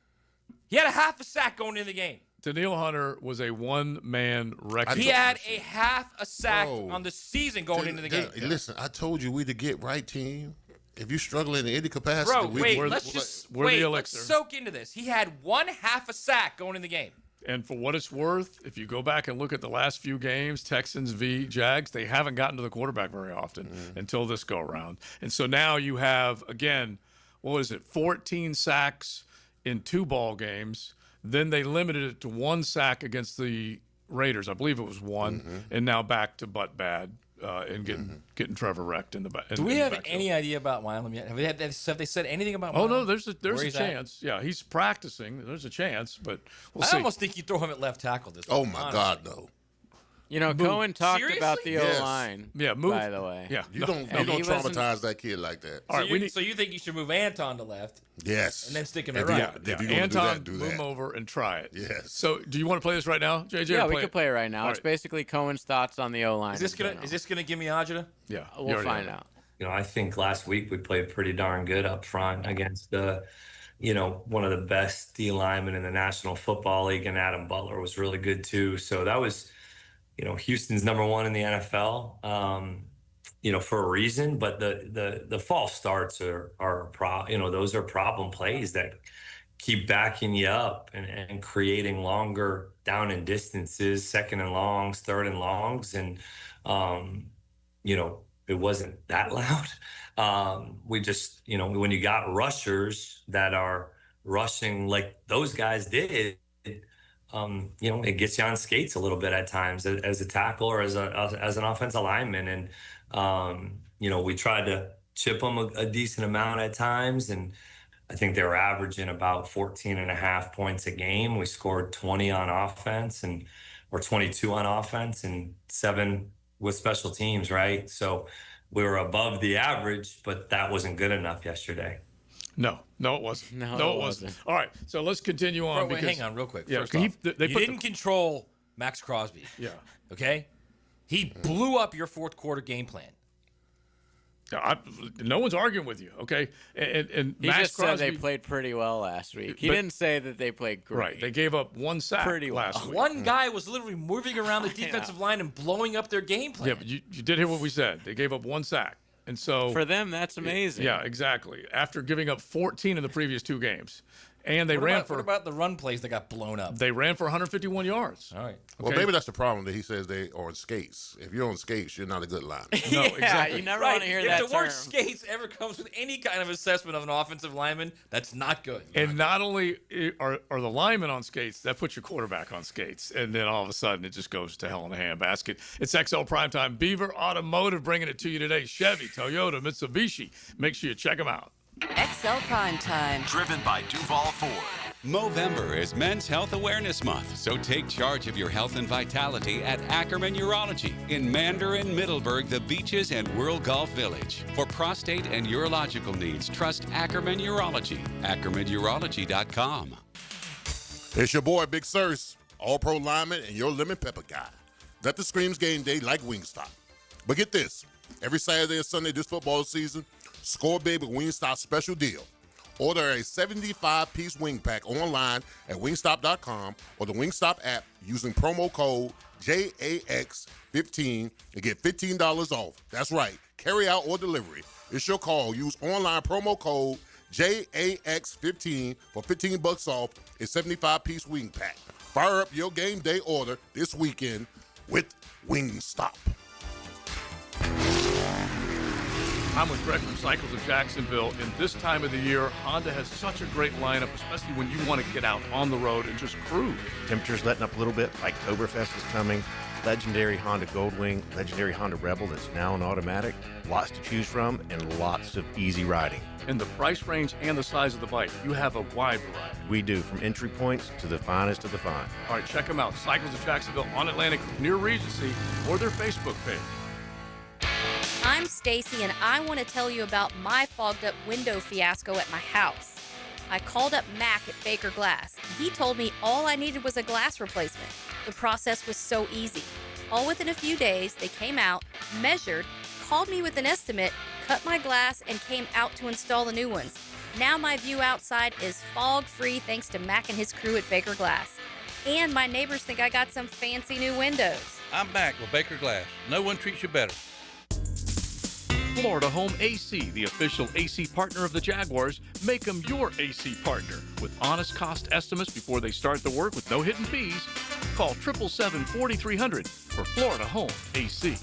He had a half a sack going into the game. Daniil Hunter was a one-man wrecking. He had a half a sack on the season going into the game. Listen, I told you we to get right, team. If you're struggling in any capacity, Bro, let's soak into this. He had 1/2 a sack going in the game. And for what it's worth, if you go back and look at the last few games, Texans v. Jags, they haven't gotten to the quarterback very often until this go around. And so now you have, again, 14 sacks in 2 ball games. Then they limited it to 1 sack against the Raiders. I believe it was 1. And now back to butt bad in getting Trevor wrecked in the back. Do we have any idea about Wylam yet? Have they said anything about Wylam? Oh, no, there's a he's chance. Yeah, he's practicing. There's a chance, but we'll I see. almost think you throw him at left tackle this Oh, time, my honestly. God, no. You know, Cohen talked about the Yes. O-line, Yeah, move. by the way. Yeah. You don't traumatize that kid like that. So, so you think you should move Anton to left? Yes. And then stick him If at you- right? if you're gonna Anton, do move that. him over and try it. Yes. So, do you want to play this right now, JJ? Yeah, or we play could play it right now. All It's right. basically Cohen's thoughts on the O-line. Is this gonna give me agita? Yeah, We'll find out. You know, I think last week we played pretty darn good up front against one of the best D linemen in the National Football League, and Adam Butler was really good too. So that was, Houston's #1 in the NFL, for a reason. But the false starts are those are problem plays that keep backing you up and creating longer down and distances, second and longs, third and longs, and it wasn't that loud. We just, when you got rushers that are rushing like those guys did, it gets you on skates a little bit at times as a tackle or as an offensive lineman. And, we tried to chip them a decent amount at times. And I think they were averaging about 14.5 points a game. We scored 20 on offense or 22 on offense and 7 with special teams, right? So we were above the average, but that wasn't good enough yesterday. No, it wasn't. No, it wasn't. All right, so let's continue on. Wait, hang on real quick. Yeah, First off, they you put didn't control Max Crosby. Yeah. Okay? He blew up your fourth quarter game plan. No one's arguing with you, okay? And He Max just Crosby, said they played pretty well last week. He But- didn't say that they played great. Right, they gave up 1 sack Pretty well. last week. One guy was literally moving around the defensive line and blowing up their game plan. Yeah, but you did hear what we said. They gave up 1 sack. And so For them, that's amazing. Yeah, exactly. After giving up 14 in the previous 2 games. And they What about the run plays that got blown up? They ran for 151 yards. All right. Well, maybe that's the problem that he says they are on skates. If you're on skates, you're not a good lineman. No, Yeah, exactly. you never Right. want to hear If that the word term. skates ever comes with any kind of assessment of an offensive lineman, that's not good. And not only are the linemen on skates, that puts your quarterback on skates. And then all of a sudden, it just goes to hell in a handbasket. It's XL Primetime. Beaver Automotive bringing it to you today. Chevy, Toyota, Mitsubishi. Make sure you check them out. XL Primetime. Driven by Duval Ford. Movember is Men's Health Awareness Month, so take charge of your health and vitality at Ackerman Urology in Mandarin, Middleburg, the Beaches, and Whirl Golf Village. For prostate and urological needs, trust Ackerman Urology. AckermanUrology.com. It's your boy, Big Sirs, all-pro lineman and your lemon pepper guy. Nothing screams game day like Wingstop. But get this, every Saturday and Sunday this football season, score big with Wingstop's special deal. Order a 75-piece wing pack online at wingstop.com or the Wingstop app using promo code JAX15 and get $15 off. That's right, carry out or delivery. It's your call. Use online promo code JAX15 for $15 off a 75-piece wing pack. Fire up your game day order this weekend with Wingstop. I'm with Greg from Cycles of Jacksonville. And this time of the year, Honda has such a great lineup, especially when you want to get out on the road and just cruise. Temperatures letting up a little bit. Oktoberfest is coming. Legendary Honda Goldwing, legendary Honda Rebel that's now an automatic. Lots to choose from and lots of easy riding. And the price range and the size of the bike, you have a wide variety. We do, from entry points to the finest of the fine. All right, check them out. Cycles of Jacksonville on Atlantic near Regency or their Facebook page. I'm Stacy, and I want to tell you about my fogged up window fiasco at my house. I called up Mac at Baker Glass, and he told me all I needed was a glass replacement. The process was so easy. All within a few days, they came out, measured, called me with an estimate, cut my glass, and came out to install the new ones. Now my view outside is fog-free thanks to Mac and his crew at Baker Glass. And my neighbors think I got some fancy new windows. I'm back with Baker Glass. No one treats you better. Florida Home AC, the official AC partner of the Jaguars. Make them your AC partner with honest cost estimates before they start the work with no hidden fees. Call 777-4300 for Florida Home AC.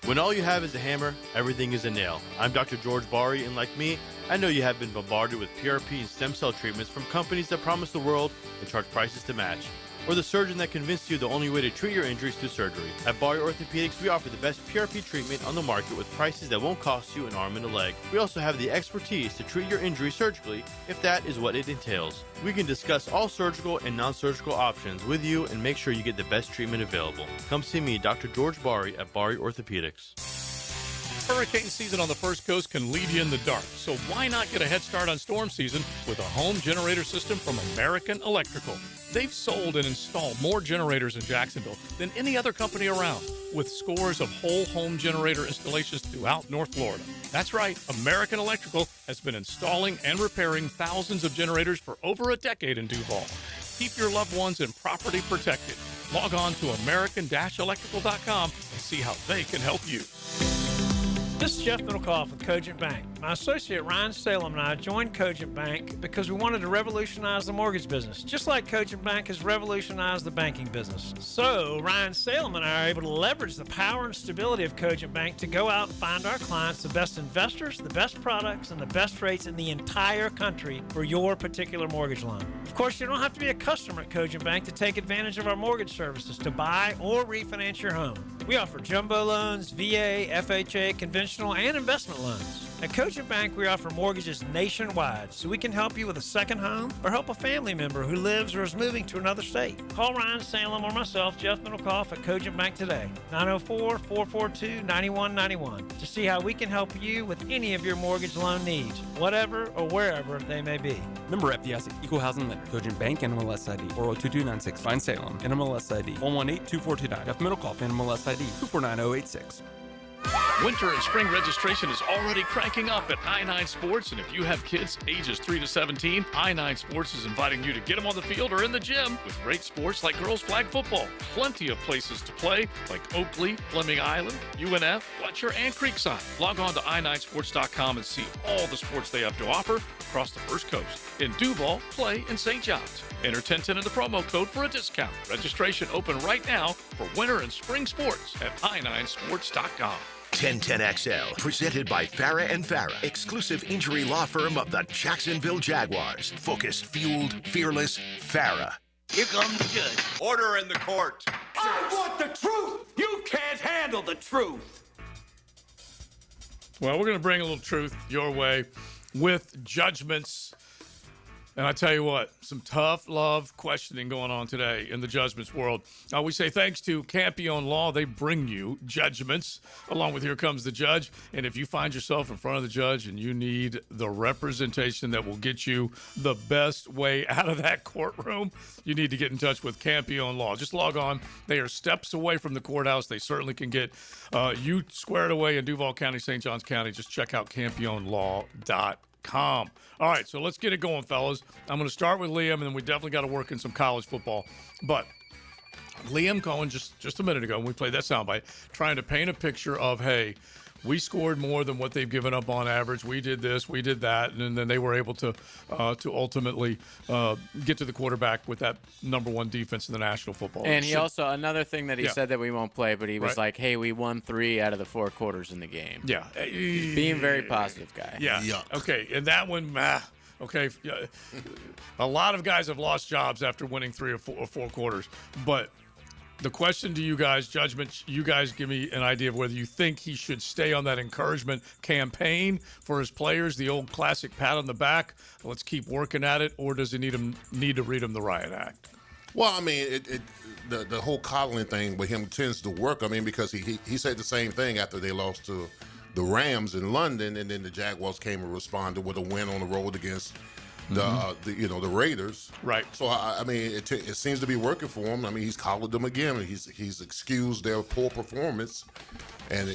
When all you have is a hammer, everything is a nail. I'm Dr. George Bari, and like me, I know you have been bombarded with PRP and stem cell treatments from companies that promise the world and charge prices to match. or the surgeon that convinced you the only way to treat your injuries through surgery. At Barry Orthopedics, we offer the best PRP treatment on the market with prices that won't cost you an arm and a leg. We also have the expertise to treat your injury surgically if that is what it entails. We can discuss all surgical and non-surgical options with you and make sure you get the best treatment available. Come see me, Dr. George Barry at Barry Orthopedics. Hurricane season on the First Coast can lead you in the dark, so why not get a head start on storm season with a home generator system from American Electrical? They've sold and installed more generators in Jacksonville than any other company around, with scores of whole home generator installations throughout North Florida. That's right, American Electrical has been installing and repairing thousands of generators for over a decade in Duval. Keep your loved ones and property protected. Log on to american-electrical.com and see how they can help you. This is Jeff Middlecoff with Cogent Bank. My associate Ryan Salem and I joined Cogent Bank because we wanted to revolutionize the mortgage business, just like Cogent Bank has revolutionized the banking business. So Ryan Salem and I are able to leverage the power and stability of Cogent Bank to go out and find our clients the best investors, the best products, and the best rates in the entire country for your particular mortgage loan. Of course, you don't have to be a customer at Cogent Bank to take advantage of our mortgage services to buy or refinance your home. We offer jumbo loans, VA, FHA, conventional, and investment loans. At Cogent Bank, we offer mortgages nationwide, so we can help you with a second home or help a family member who lives or is moving to another state. Call Ryan Salem or myself, Jeff Middlecoff, at Cogent Bank today, 904-442-9191, to see how we can help you with any of your mortgage loan needs, whatever or wherever they may be. Member FDIC, Equal Housing Lender, Cogent Bank, NMLS ID 402296, Ryan Salem, NMLS ID 1182429, Jeff Middlecoff, NMLS ID 249086. Winter and spring registration is already cranking up at I-9 Sports, and if you have kids ages 3 to 17, I-9 Sports is inviting you to get them on the field or in the gym with great sports like girls flag football. Plenty of places to play like Oakley, Fleming Island, UNF, Fletcher, and Creekside. Log on to i9sports.com and see all the sports they have to offer across the First Coast. In Duval, Clay, and St. John's. Enter 1010 in the promo code for a discount. Registration open right now for winter and spring sports at i9sports.com. 1010XL, presented by Farah and Farah, exclusive injury law firm of the Jacksonville Jaguars. Focused, fueled, fearless, Farah. Here comes the judge. Order in the court. I want the truth. You can't handle the truth. Well, we're going to bring a little truth your way with judgments. And I tell you what, some tough love questioning going on today in the judgments world. We say thanks to Campione Law. They bring you judgments along with Here Comes the Judge. And if you find yourself in front of the judge and you need the representation that will get you the best way out of that courtroom, you need to get in touch with Campione Law. Just log on. They are steps away from the courthouse. They certainly can get you squared away in Duval County, St. Johns County. Just check out CampioneLaw.com. All right, so let's get it going, fellas. I'm going to start with Liam, and then we definitely got to work in some college football. But Liam Cohen, just a minute ago, when we played that soundbite, trying to paint a picture of, hey, we scored more than what they've given up on average. We did this, we did that, and then they were able to ultimately get to the quarterback with that number one defense in the National Football League. And he also, another thing that he Yeah. said that we won't play, but he was Right. like, hey, we won 3 out of the 4 quarters in the game. Yeah. Being a very positive guy. Yeah. Okay, and that one, okay. A lot of guys have lost jobs after winning 3 or 4 quarters, but the question to you guys, judgment, you guys give me an idea of whether you think he should stay on that encouragement campaign for his players, the old classic pat on the back, let's keep working at it, or does he need to read him the riot act? Well, I mean, the whole coddling thing with him tends to work. I mean, because he said the same thing after they lost to the Rams in London, and then the Jaguars came and responded with a win on the road against the Raiders. Right. So I mean, it seems to be working for him. I mean, he's collared them again. He's excused their poor performance, and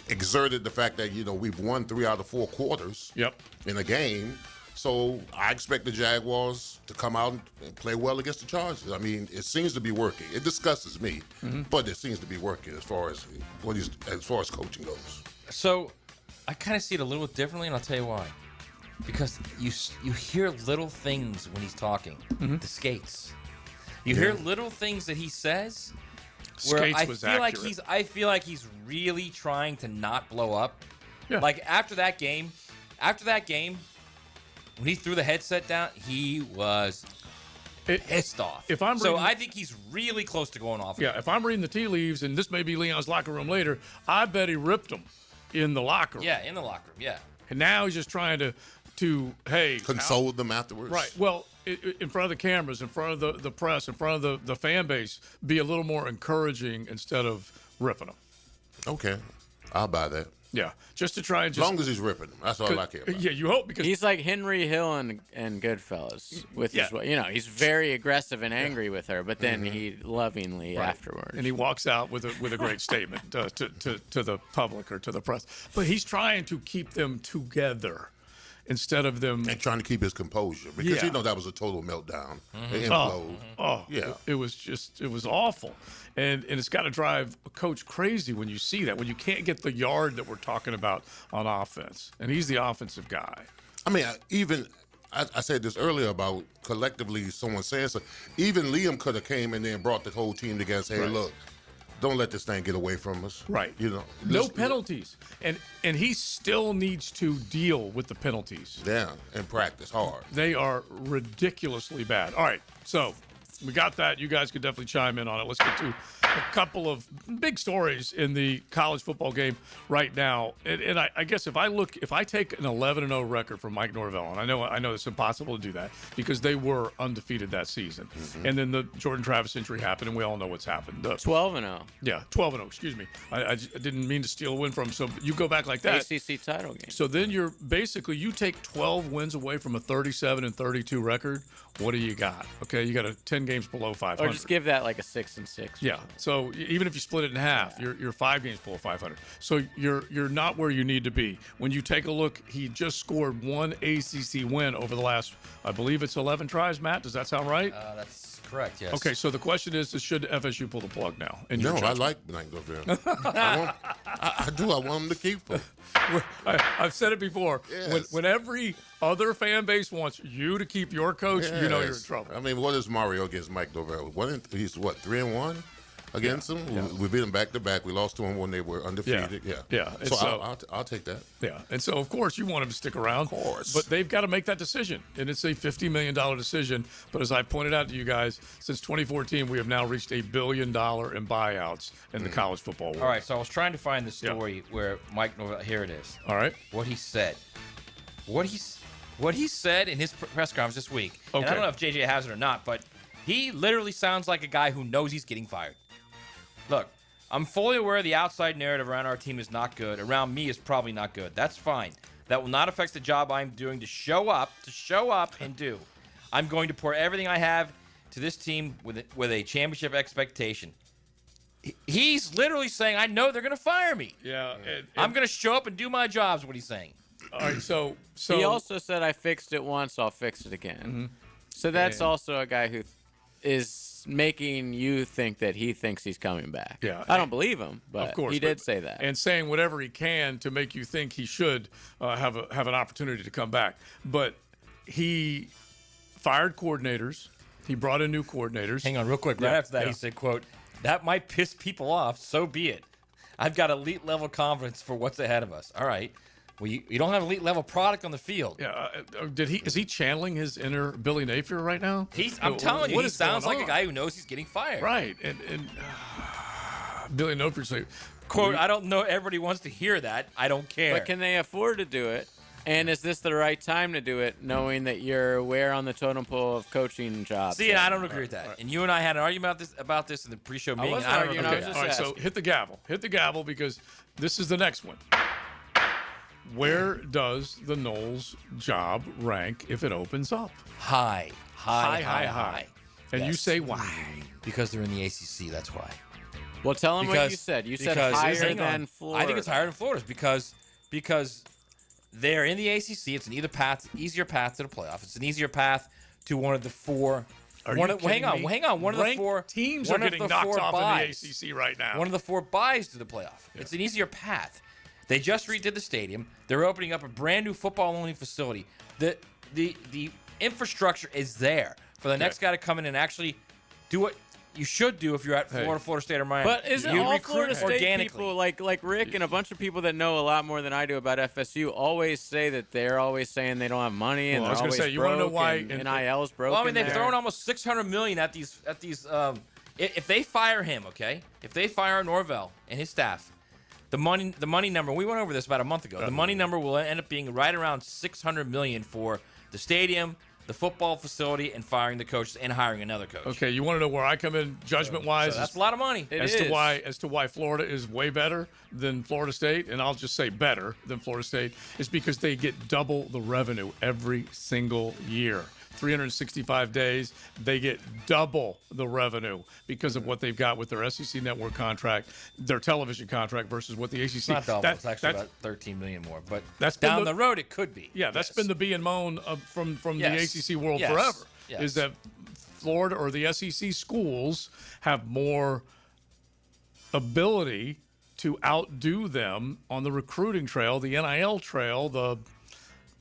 exerted the fact that we've won 3 out of 4 quarters. Yep. In a game. So I expect the Jaguars to come out and play well against the Chargers. I mean, it seems to be working. It disgusts me, but it seems to be working as far as coaching goes. So I kind of see it a little differently, and I'll tell you why. Because you hear little things when he's talking. The skates. You hear little things that he says. Where Skates was accurate. I feel like he's really trying to not blow up. Yeah. Like after that game, when he threw the headset down, he was pissed off. If I'm so reading- I think he's really close to going off. Yeah, if I'm reading the tea leaves, and this may be Leon's locker room later, I bet he ripped him in the locker room. Yeah, in the locker room. Yeah. And now he's just trying to hey, console them afterwards. Right. Well, in front of the cameras, in front of the press, in front of the fan base, be a little more encouraging instead of ripping them. Okay, I'll buy that. Yeah, just to try and as long as he's ripping them, that's all I care about. Yeah, you hope because he's like Henry Hill and Goodfellas with his, he's very aggressive and angry with her, but then he lovingly afterwards. And he walks out with a great statement to the public or to the press. But he's trying to keep them together instead of them and trying to keep his composure because that was a total meltdown. They implode. It was awful. And it's got to drive a coach crazy when you see that, when you can't get the yard that we're talking about on offense. And he's the offensive guy. I mean, I said this earlier about collectively someone saying so. Even Liam could have came in there and brought the whole team together and say, hey, look, don't let this thing get away from us. Right. No penalties. And he still needs to deal with the penalties. Yeah, and practice hard. They are ridiculously bad. All right, so we got that. You guys can definitely chime in on it. Let's get to a couple of big stories in the college football game right now. And I guess if I take an 11-0 record from Mike Norvell, and I know it's impossible to do that because they were undefeated that season. Mm-hmm. And then the Jordan Travis injury happened, and we all know what's happened. 12-0. Yeah, 12-0. Excuse me. I didn't mean to steal a win from him. So you go back like that. ACC title game. So then you take 12 wins away from a 37-32 record. What do you got? Okay, you got 10 games below 500. Or just give that like a 6-6. Yeah. So even if you split it in half, you're 5 games below 500. So you're not where you need to be. When you take a look, he just scored one ACC win over the last, I believe it's 11 tries. Matt, does that sound right? That's correct. Yes. Okay. So the question is, should FSU pull the plug now? No, I like Mike Norvell. I do. I want him to keep him. I've said it before. Yes. When every other fan base wants you to keep your coach, you know you're in trouble. I mean, what is Mario against Mike Norvell? He's 3-1 against him. Yeah. We beat him back to back. We lost to him when they were undefeated. Yeah. So I'll take that. Yeah. And so of course you want him to stick around. Of course. But they've got to make that decision, and it's a $50 million decision. But as I pointed out to you guys, since 2014, we have now reached $1 billion in buyouts in the college football world. All right. So I was trying to find the story where Mike Norvell. Here it is. All right. What he said. What he said in his press conference this week. Okay. And I don't know if JJ has it or not, but he literally sounds like a guy who knows he's getting fired. Look, I'm fully aware the outside narrative around our team is not good. Around me is probably not good. That's fine. That will not affect the job I'm doing to show up and do. I'm going to pour everything I have to this team with a championship expectation. He's literally saying, I know they're going to fire me. Yeah. I'm going to show up and do my job is what he's saying. All right, so he also said, I fixed it once, I'll fix it again. Mm-hmm. So that's also a guy who is making you think that he thinks he's coming back. Yeah. I don't believe him, but of course, he did say that. And saying whatever he can to make you think he should have an opportunity to come back. But he fired coordinators. He brought in new coordinators. Hang on real quick. Right after that, he said, quote, that might piss people off. So be it. I've got elite level confidence for what's ahead of us. All right. Well, you don't have elite level product on the field. Yeah. Is he channeling his inner Billy Napier right now? I'm telling you, he sounds like a guy who knows he's getting fired. Right. And Billy Napier say, quote, I don't know everybody wants to hear that. I don't care. But can they afford to do it? And is this the right time to do it, knowing that you're where on the totem pole of coaching jobs? See, I don't agree with that. Right. And you and I had an argument about this in the pre-show meeting. I wasn't arguing. All right, so hit the gavel. Hit the gavel because this is the next one. Where does the Knowles job rank if it opens up? High. And you say why? Because they're in the ACC, that's why. Well, tell them what you said. You said higher than Florida. I think it's higher than Florida's because they're in the ACC. It's an easier path to the playoff. It's an easier path to one of the four. Hang on. One of the four teams are getting knocked off in the ACC right now. One of the 4 buys to the playoff. Yeah. It's an easier path. They just redid the stadium. They're opening up a brand new football-only facility. The infrastructure is there for the next guy to come in and actually do what you should do if you're at Florida State, or Miami. But isn't you all recruit Florida State organically. people like Rick and a bunch of people that know a lot more than I do about FSU always say that they're always saying they don't have money and Well, I was they're gonna always say, you wanna know broke why- and NIL's broken. Well, I mean, they've there. thrown almost $600 million at these. If they fire him, okay, if they fire Norvell and his staff, the money number. We went over this about a month ago. The money number will end up being right around $600 million for the stadium, the football facility, and firing the coach and hiring another coach. Okay, you want to know where I come in judgment-wise? So that's a lot of money. As to why Florida is way better than Florida State, and I'll just say better than Florida State, is because they get double the revenue every single year. 365 days, they get double the revenue because of what they've got with their SEC network contract, their television contract versus what the ACC. It's not double. It's actually about $13 million more. But that's down been the road, it could be. Yeah, that's been the be and moan from Yes. the ACC world Yes. forever. Yes. Is that Florida or the SEC schools have more ability to outdo them on the recruiting trail, the NIL trail, the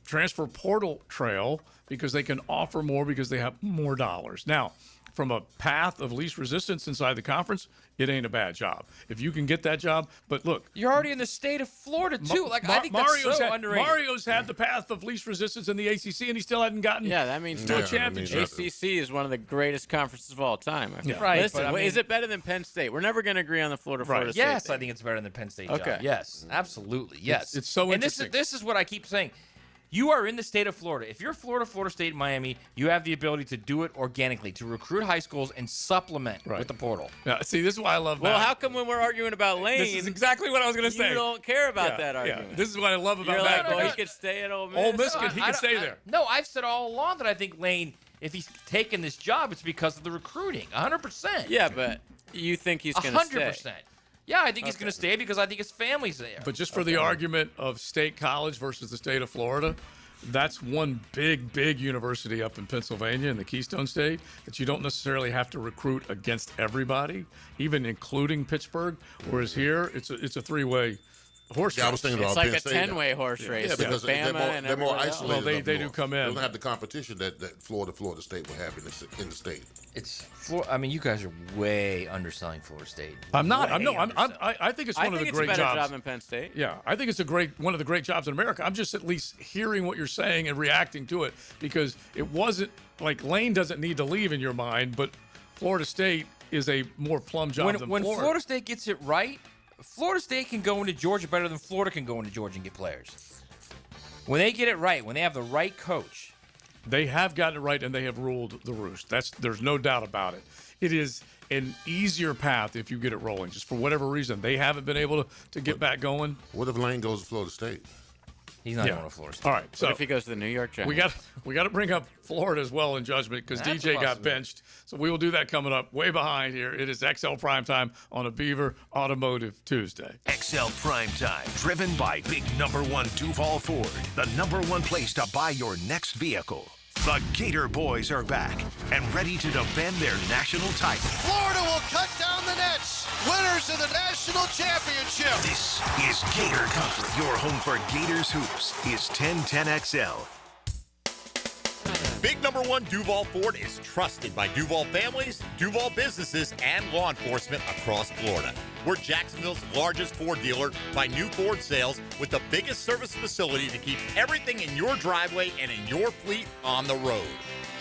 transfer portal trail, because they can offer more because they have more dollars. Now, from a path of least resistance inside the conference, it ain't a bad job. If you can get that job, but look. You're already in the state of Florida, too. I think that's so underrated. Mario's had the path of least resistance in the ACC, and he still hadn't gotten that means to a championship. ACC is one of the greatest conferences of all time. Yeah. Right, Listen, but I mean- is it better than Penn State? We're never going to agree on the Florida State. Yes, thing. I think it's better than the Penn State Okay. job. Yes, absolutely. Yes. It's so and interesting. This is what I keep saying. You are in the state of Florida. If you're Florida State, Miami, you have the ability to do it organically, to recruit high schools and supplement with the portal. Yeah, see, this is why I love Well, Matt. how come when we're arguing about Lane, This is exactly what I was going to say. you don't care about Yeah, that yeah. argument? This is what I love about You're Matt. like, well, he because could stay at Ole Miss. Ole Miss, he could stay there. No, I've said all along that I think Lane, if he's taken this job, it's because of the recruiting. 100%. Yeah, but you think he's going to stay? 100%. Yeah, I think he's going to stay because I think his family's there. But just for the argument of State College versus the state of Florida, that's one big university up in Pennsylvania in the Keystone State that you don't necessarily have to recruit against everybody, even including Pittsburgh. Whereas here, it's a three-way horse race. I was thinking It's about like Penn a State. 10-way horse race. Yeah, because Bama they're more and everyone else. isolated. Well, up they do north. come in. They don't have the competition that Florida State would have in the state. I mean, you guys are way underselling Florida State. I'm not. Way I'm no. underselling. I think it's one of the great it's a better jobs. job than Penn State. Yeah, I think it's one of the great jobs in America. I'm just at least hearing what you're saying and reacting to it because it wasn't like Lane doesn't need to leave in your mind, but Florida State is a more plum job than When Florida. Florida State gets it right, Florida State can go into Georgia better than Florida can go into Georgia and get players. When they get it right, when they have the right coach. They have gotten it right, and they have ruled the roost. There's no doubt about it. It is an easier path if you get it rolling. Just for whatever reason, they haven't been able to get back going. What if Lane goes to Florida State? He's not going to Florida State. All right. So What if he goes to the New York Giants? we got to bring up Florida as well in judgment because That's DJ a got possibility. benched. So we will do that coming up. Way behind here. It is XL Primetime on a Beaver Automotive Tuesday. XL Primetime, driven by Big #1 Duval Ford, the #1 place to buy your next vehicle. The Gator Boys are back and ready to defend their national title. Florida will cut down the nets. Winners of the national championship. This is Gator Country. Your home for Gators hoops is 1010XL. Big #1 Duval Ford is trusted by Duval families, Duval businesses, and law enforcement across Florida. We're Jacksonville's largest Ford dealer by new Ford sales with the biggest service facility to keep everything in your driveway and in your fleet on the road.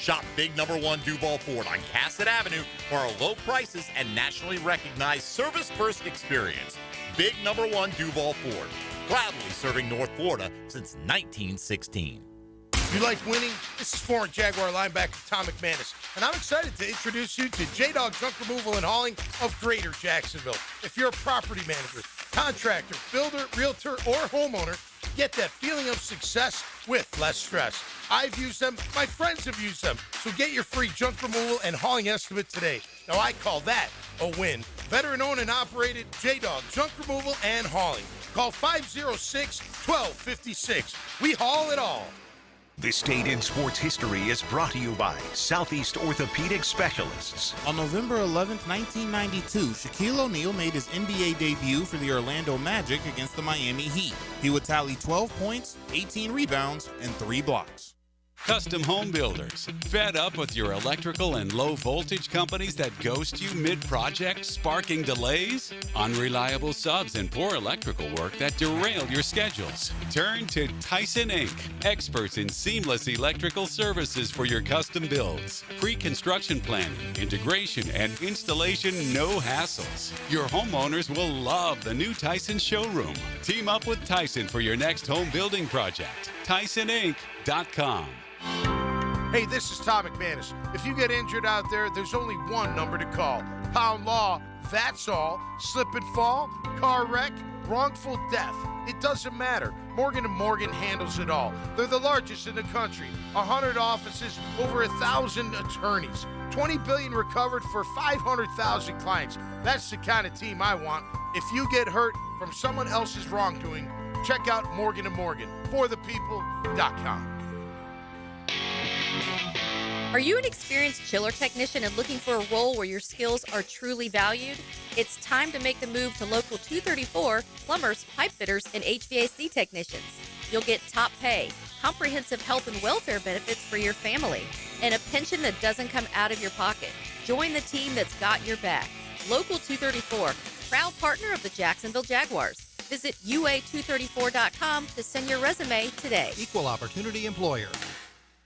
Shop Big #1 Duval Ford on Cassett Avenue for our low prices and nationally recognized service-first experience. Big #1 Duval Ford, proudly serving North Florida since 1916. You like winning? This is former Jaguar linebacker Tom McManus, and I'm excited to introduce you to J-Dog Junk Removal and Hauling of Greater Jacksonville. If you're a property manager, contractor, builder, realtor, or homeowner, get that feeling of success with less stress. I've used them. My friends have used them. So get your free junk removal and hauling estimate today. Now, I call that a win. Veteran-owned and operated J-Dog Junk Removal and Hauling. Call 506-1256. We haul it all. This Date in Sports History is brought to you by Southeast Orthopedic Specialists. On November 11th, 1992, Shaquille O'Neal made his NBA debut for the Orlando Magic against the Miami Heat. He would tally 12 points, 18 rebounds, and 3 blocks. Custom home builders. Fed up with your electrical and low voltage companies that ghost you mid-project, sparking delays? Unreliable subs and poor electrical work that derail your schedules? Turn to Tyson Inc., experts in seamless electrical services for your custom builds. Pre-construction planning, integration, and installation, no hassles. Your homeowners will love the new Tyson showroom. Team up with Tyson for your next home building project. TysonInc.com. Hey, this is Tom McManus. If you get injured out there, there's only one number to call. Pound Law, that's all. Slip and fall, car wreck, wrongful death. It doesn't matter. Morgan & Morgan handles it all. They're the largest in the country. 100 offices, over 1,000 attorneys. $20 billion recovered for 500,000 clients. That's the kind of team I want. If you get hurt from someone else's wrongdoing, check out Morgan & Morgan. ForThePeople.com. Are you an experienced chiller technician and looking for a role where your skills are truly valued? It's time to make the move to Local 234, plumbers, pipe fitters, and HVAC technicians. You'll get top pay, comprehensive health and welfare benefits for your family, and a pension that doesn't come out of your pocket. Join the team that's got your back. Local 234, proud partner of the Jacksonville Jaguars. Visit UA234.com to send your resume today. Equal opportunity employer.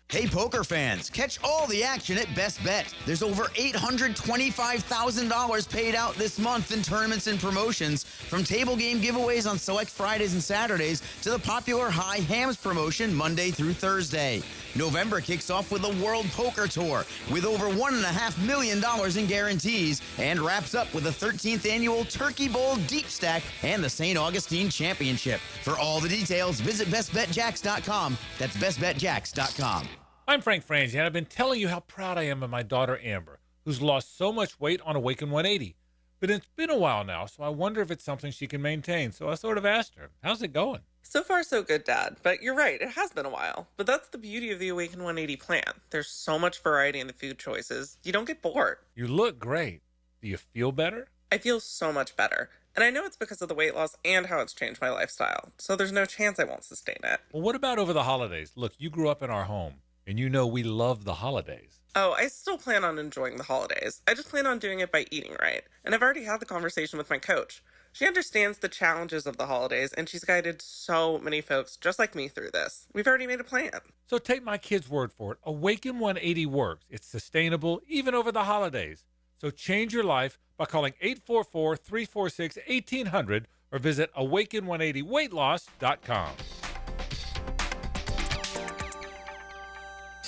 Hey, poker fans, catch all the action at Best Bet. There's over $825,000 paid out this month in tournaments and promotions, from table game giveaways on select Fridays and Saturdays to the popular High Hams promotion Monday through Thursday. November kicks off with the World Poker Tour with over $1.5 million in guarantees and wraps up with the 13th annual Turkey Bowl Deep Stack and the St. Augustine Championship. For all the details, visit bestbetjacks.com. That's bestbetjacks.com. I'm Frank Franzi, and I've been telling you how proud I am of my daughter Amber, who's lost so much weight on Awaken 180. But it's been a while now, so I wonder if it's something she can maintain. So I sort of asked her, how's it going? So far, so good, Dad. But you're right, it has been a while. But that's the beauty of the Awaken 180 plan. There's so much variety in the food choices. You don't get bored. You look great. Do you feel better? I feel so much better. And I know it's because of the weight loss and how it's changed my lifestyle. So there's no chance I won't sustain it. Well, what about over the holidays? Look, you grew up in our home, and you know we love the holidays. Oh, I still plan on enjoying the holidays. I just plan on doing it by eating right. And I've already had the conversation with my coach. She understands the challenges of the holidays, and she's guided so many folks just like me through this. We've already made a plan. So take my kid's word for it. Awaken 180 works. It's sustainable, even over the holidays. So change your life by calling 844-346-1800 or visit awaken180weightloss.com.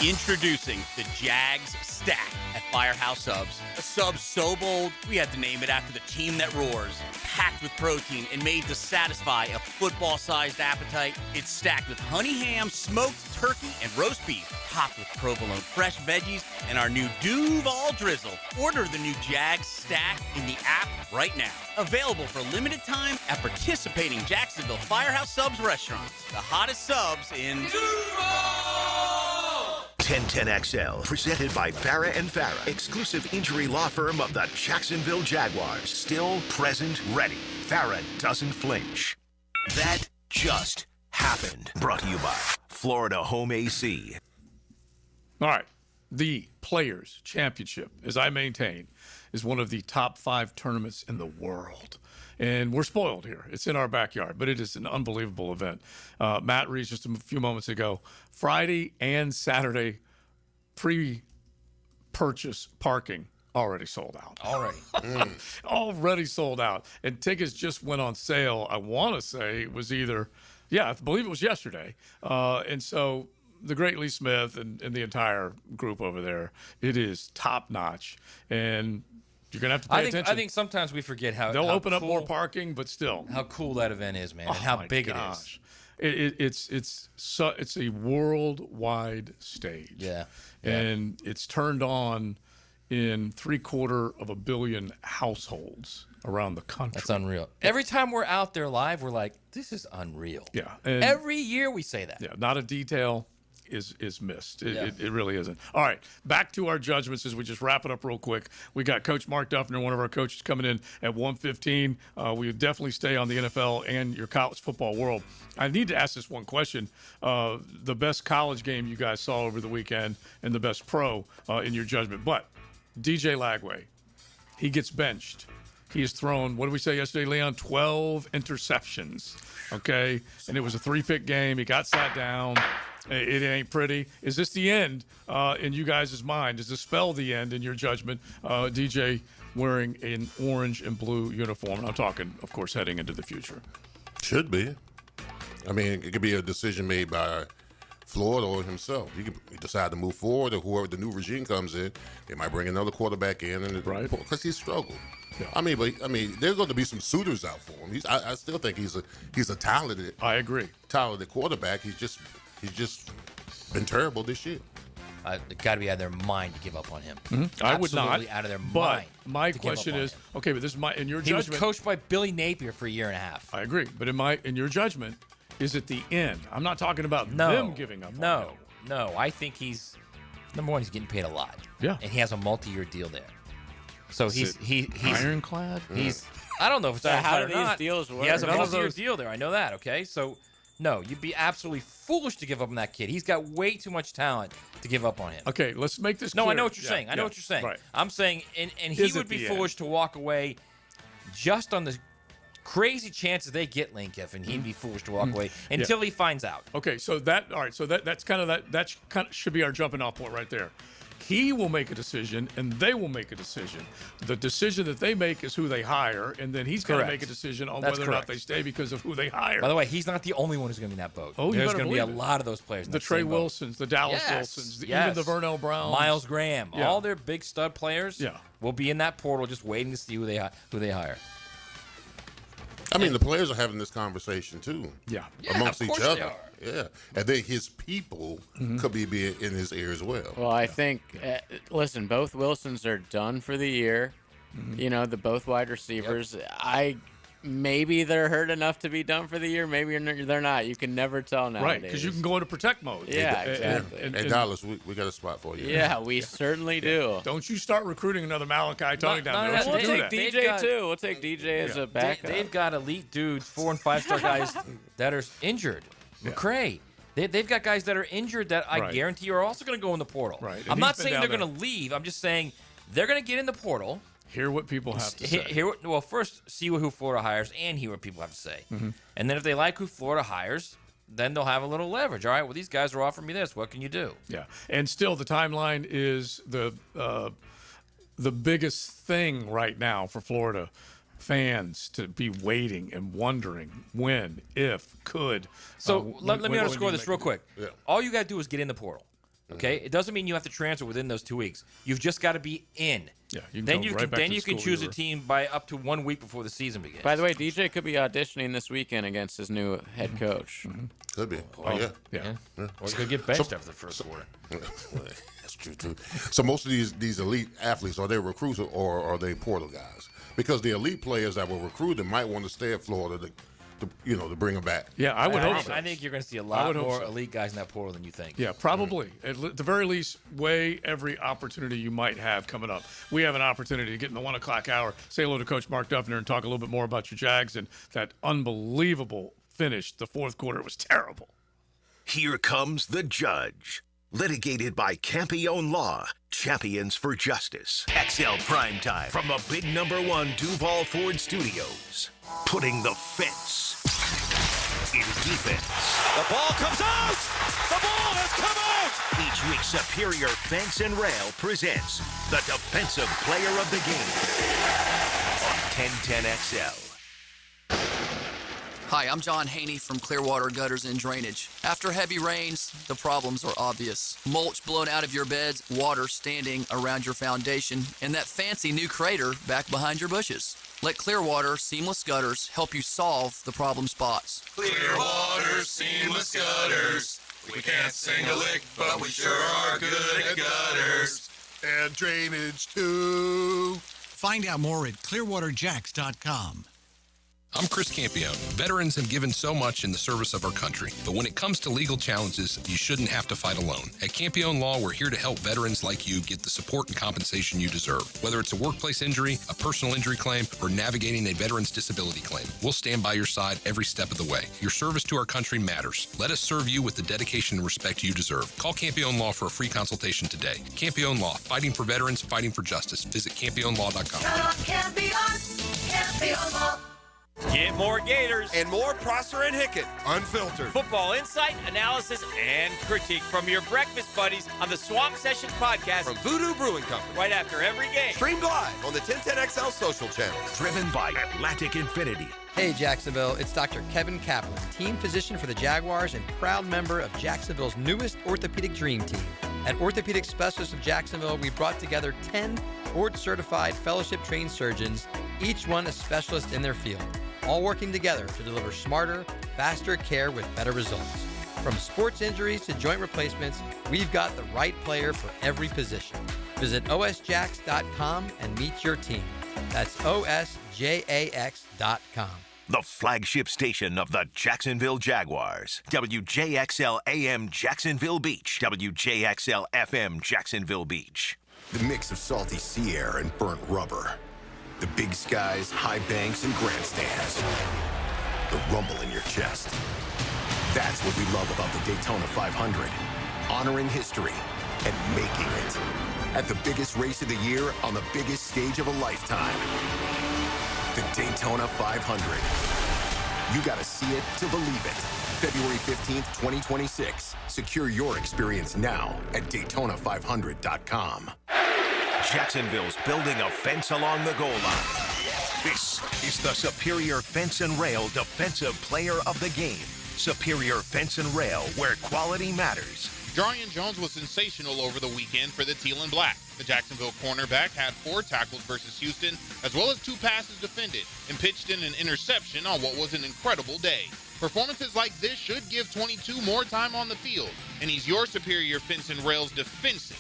Introducing the Jags Stack at Firehouse Subs. A sub so bold, we had to name it after the team that roars. Packed with protein and made to satisfy a football-sized appetite. It's stacked with honey ham, smoked turkey, and roast beef. Topped with provolone fresh veggies and our new Duval drizzle. Order the new Jags Stack in the app right now. Available for limited time at participating Jacksonville Firehouse Subs restaurants. The hottest subs in Duval! 1010XL, presented by Farah and Farah, exclusive injury law firm of the Jacksonville Jaguars. Still, present, ready. Farah doesn't flinch. That just happened. Brought to you by Florida Home AC. All right. The Players Championship, as I maintain, is one of the top 5 tournaments in the world. And we're spoiled here. It's in our backyard, but it is an unbelievable event. Matt Reeves just a few moments ago, Friday and Saturday pre-purchase parking already sold out. Already sold out. And tickets just went on sale. I want to say it was either, I believe it was yesterday. And so the great Lee Smith and the entire group over there, it is top notch. And you're going to have to pay attention. I think sometimes we forget how they'll open up cool, more parking, but still. How cool that event is, man, and how big it is. It's a worldwide stage. Yeah. And it's turned on in 750 million households around the country. That's unreal. Every time we're out there live, we're like, this is unreal. Yeah. Every year we say that. Yeah, not a detail is missed. It really isn't. All right, back to our judgments as we just wrap it up real quick. We got Coach Mark Duffner, one of our coaches, coming in at 1:15. We definitely stay on the NFL and your college football world. I need to ask this one question. The best college game you guys saw over the weekend and the best pro in your judgment. But DJ Lagway, he gets benched. He has thrown, what did we say yesterday, Leon? 12 interceptions, okay? And it was a 3-pick game. He got sat down. It ain't pretty. Is this the end in you guys' mind? Does this spell the end in your judgment? DJ wearing an orange and blue uniform. And I'm talking, of course, heading into the future. Should be. I mean, it could be a decision made by Florida or himself. He could decide to move forward, or whoever the new regime comes in, they might bring another quarterback in, and because he's struggled. Yeah. I mean, there's going to be some suitors out for him. I still think he's a talented. I agree. Talented quarterback. He's just been terrible this year. Got to be out of their mind to give up on him. Mm-hmm. I would not. Absolutely out of their but mind. My question is, okay, but this is in your he judgment. He was coached by Billy Napier for a year and a half. I agree, but in your judgment, is it the end? I'm not talking about them giving up. No. I think he's number one. He's getting paid a lot. Yeah, and he has a multi-year deal there. So he's ironclad. I don't know if it's ironclad how or do not. these deals work? He has a multi-year deal there. I know that. Okay, so no, you'd be absolutely foolish to give up on that kid. He's got way too much talent to give up on him. Okay, let's make this clear. No, I know what you're saying. I know what you're saying. Right. I'm saying, and he would be foolish to walk away just on the crazy chances they get Lane Kiffin. He'd be foolish to walk away until he finds out. Okay, so that's kind of that should be our jumping off point right there. He will make a decision, and they will make a decision. The decision that they make is who they hire, and then he's going to make a decision on whether or not they stay because of who they hire. By the way, he's not the only one who's going to be in that boat. Oh, there's going to be a lot of those players. In the Trey Wilsons, the Dallas Wilsons, even the Vernell Browns, Miles Graham, all their big stud players will be in that portal just waiting to see who they hire. I mean, the players are having this conversation too. Yeah, amongst each other. Yeah, and then his people could be in his ear as well. Well, I think, listen, both Wilsons are done for the year. You know, both wide receivers. Maybe they're hurt enough to be done for the year. Maybe they're not. You can never tell nowadays. Right, because you can go into protect mode. Yeah, exactly. And Dallas, we got a spot for you. Yeah, we certainly do. Don't you start recruiting another Malachi Tony down there. We'll take DJ too. We'll take DJ as a backup. They've got elite dudes, 4- and 5-star guys that are injured. McCray. They've got guys that are injured that I guarantee are also going to go in the portal. Right. I'm not saying they're going to leave. I'm just saying they're going to get in the portal. Hear what people have to say. Well, first, see who Florida hires and hear what people have to say. And then if they like who Florida hires, then they'll have a little leverage. All right, well, these guys are offering me this. What can you do? Yeah. And still, the timeline is the biggest thing right now for Florida fans to be waiting and wondering when, if, could. So let me underscore this real quick. Yeah. All you got to do is get in the portal. Okay, it doesn't mean you have to transfer within those 2 weeks. You've just got to be in. Yeah, then you can choose a team by up to 1 week before the season begins. By the way, DJ could be auditioning this weekend against his new head coach. Could be. Yeah. Or he could get benched after the first quarter. That's true too. So most of these elite athletes, are they recruits or are they portal guys? Because the elite players that were recruited might want to stay at Florida to bring them back. Yeah, I would hope so. I think you're going to see a lot more elite guys in that portal than you think. Yeah, probably. At the very least, weigh every opportunity you might have coming up. We have an opportunity to get in the 1 o'clock hour, say hello to Coach Mark Duffner, and talk a little bit more about your Jags and that unbelievable finish. The fourth quarter was terrible. Here comes the judge. Litigated by Campione Law, champions for justice. XL Primetime from the big #1 Duval Ford Studios. Putting the fence in defense. The ball comes out! The ball has come out! Each week, Superior Fence and Rail presents the Defensive Player of the Game on 1010XL. Hi, I'm John Haney from Clearwater Gutters and Drainage. After heavy rains, the problems are obvious. Mulch blown out of your beds, water standing around your foundation, and that fancy new crater back behind your bushes. Let Clearwater Seamless Gutters help you solve the problem spots. Clearwater Seamless Gutters. We can't sing a lick, but we sure are good at gutters. And drainage too. Find out more at clearwaterjacks.com. I'm Chris Campione. Veterans have given so much in the service of our country, but when it comes to legal challenges, you shouldn't have to fight alone. At Campione Law, we're here to help veterans like you get the support and compensation you deserve. Whether it's a workplace injury, a personal injury claim, or navigating a veteran's disability claim, we'll stand by your side every step of the way. Your service to our country matters. Let us serve you with the dedication and respect you deserve. Call Campione Law for a free consultation today. Campione Law, fighting for veterans, fighting for justice. Visit CampioneLaw.com. Campione Law. Get more Gators And more Prosser and Hickett. Unfiltered. football insight, analysis, and critique from your breakfast buddies on the Swamp Sessions podcast From Voodoo Brewing Company. right after every game. Streamed live on the 1010XL social channel. Driven by Atlantic Infinity. Hey Jacksonville, it's Dr. Kevin Kaplan, team physician for the Jaguars and proud member of Jacksonville's newest orthopedic dream team. At Orthopedic Specialists of Jacksonville, we brought together 10 board-certified fellowship-trained surgeons, each one a specialist in their field, all working together to deliver smarter, faster care with better results. From sports injuries to joint replacements, we've got the right player for every position. Visit osjax.com and meet your team. That's osjax.com. The flagship station of the Jacksonville Jaguars. WJXL AM Jacksonville Beach. WJXL FM Jacksonville Beach. The mix of salty sea air and burnt rubber. The big skies, high banks, and grandstands. The rumble in your chest. That's what we love about the Daytona 500. Honoring history and making it. At the biggest race of the year on the biggest stage of a lifetime. The Daytona 500. You gotta see it to believe it. February 15th, 2026. Secure your experience now at Daytona500.com. Jacksonville's building a fence along the goal line. This is the Superior Fence and Rail Defensive Player of the Game. Superior Fence and Rail, where quality matters. Jarian Jones was sensational over the weekend for the Teal and Black. The Jacksonville cornerback had 4 tackles versus Houston, as well as 2 passes defended, and pitched in an interception on what was an incredible day. Performances like this should give 22 more time on the field, and he's your Superior Fence and Rail's defensive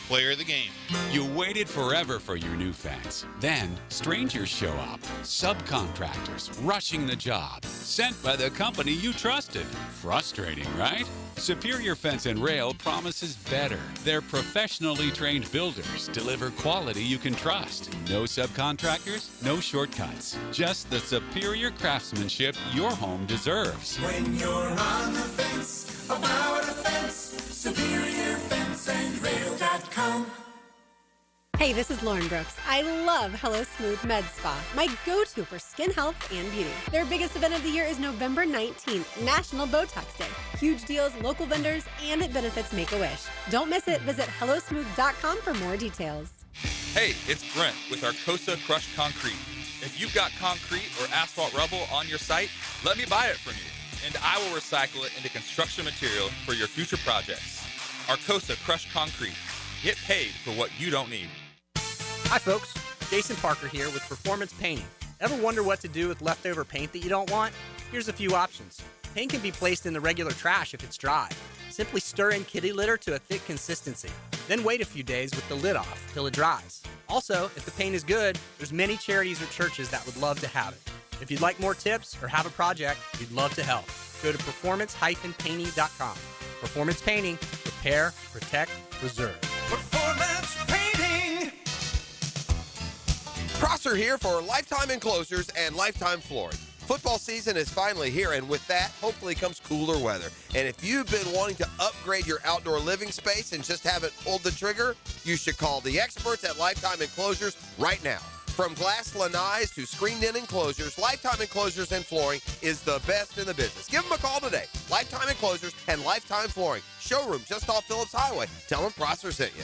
player of the game. You waited forever for your new fence. Then, strangers show up. Subcontractors rushing the job. Sent by the company you trusted. Frustrating, right? Superior Fence and Rail promises better. Their professionally trained builders deliver quality you can trust. No subcontractors, no shortcuts. Just the superior craftsmanship your home deserves. When you're on the fence, about a fence, SuperiorFenceandRail.com. Hey, this is Lauren Brooks. I love Hello Smooth Med Spa, my go-to for skin health and beauty. Their biggest event of the year is November 19th, National Botox Day. Huge deals, local vendors, and it benefits Make-A-Wish. Don't miss it. Visit HelloSmooth.com for more details. Hey, it's Brent with Arcosa Crushed Concrete. If you've got concrete or asphalt rubble on your site, let me buy it from you, and I will recycle it into construction material for your future projects. Arcosa Crushed Concrete. Get paid for what you don't need. Hi folks, Jason Parker here with Performance Painting. Ever wonder what to do with leftover paint that you don't want? Here's a few options. Paint can be placed in the regular trash if it's dry. Simply stir in kitty litter to a thick consistency. Then wait a few days with the lid off till it dries. Also, if the paint is good, there's many charities or churches that would love to have it. If you'd like more tips or have a project, we'd love to help. Go to performance-painting.com. Performance Painting, repair, protect, preserve. Performance Painting. Prosser here for Lifetime Enclosures and Lifetime Flooring. Football season is finally here, and with that, hopefully comes cooler weather. And if you've been wanting to upgrade your outdoor living space and just haven't pulled the trigger, you should call the experts at Lifetime Enclosures right now. From glass lanais to screened-in enclosures, Lifetime Enclosures and Flooring is the best in the business. Give them a call today. Lifetime Enclosures and Lifetime Flooring. Showroom just off Phillips Highway. Tell them Prosser sent you.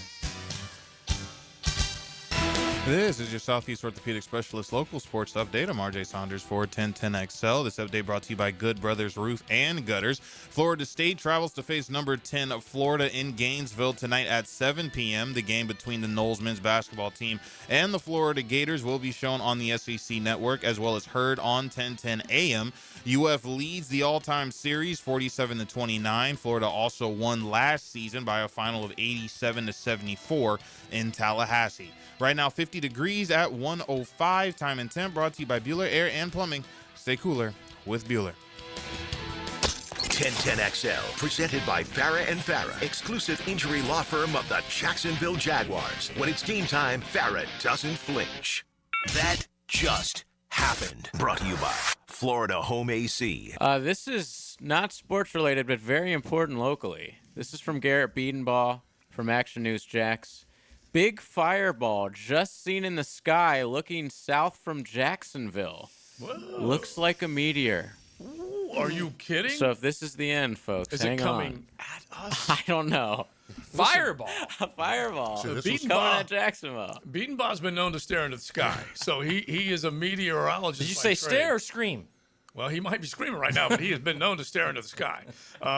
This is your Southeast Orthopedic Specialist local sports update. I'm RJ Saunders for 1010XL. This update brought to you by Good Brothers Roof and Gutters. Florida State travels to face number 10 of Florida in Gainesville tonight at 7 p.m. The game between the Knowles men's basketball team and the Florida Gators will be shown on the SEC network as well as heard on 1010 a.m. UF leads the all-time series 47-29. Florida also won last season by a final of 87-74 in Tallahassee. Right now, 50 degrees at 105. Time and temp brought to you by Bueller Air and Plumbing. Stay cooler with Bueller. 1010XL, presented by Farrah and Farrah, exclusive injury law firm of the Jacksonville Jaguars. When it's game time, Farrah doesn't flinch. That just happened. Brought to you by Florida Home AC. This is not sports related, but very important locally. This is from Garrett Biedenbaugh from Action News Jax. Big fireball just seen in the sky looking south from Jacksonville. Whoa. Looks like a meteor. Ooh, are you kidding? So if this is the end, folks, is hang it coming on. at us? I don't know. Fireball. A fireball. So It's coming at Jacksonville. Biedenbaugh's been known to stare into the sky, so he is a meteorologist. Did you by say trade. stare or scream? Well, he might be screaming right now, but he has been known to stare into the sky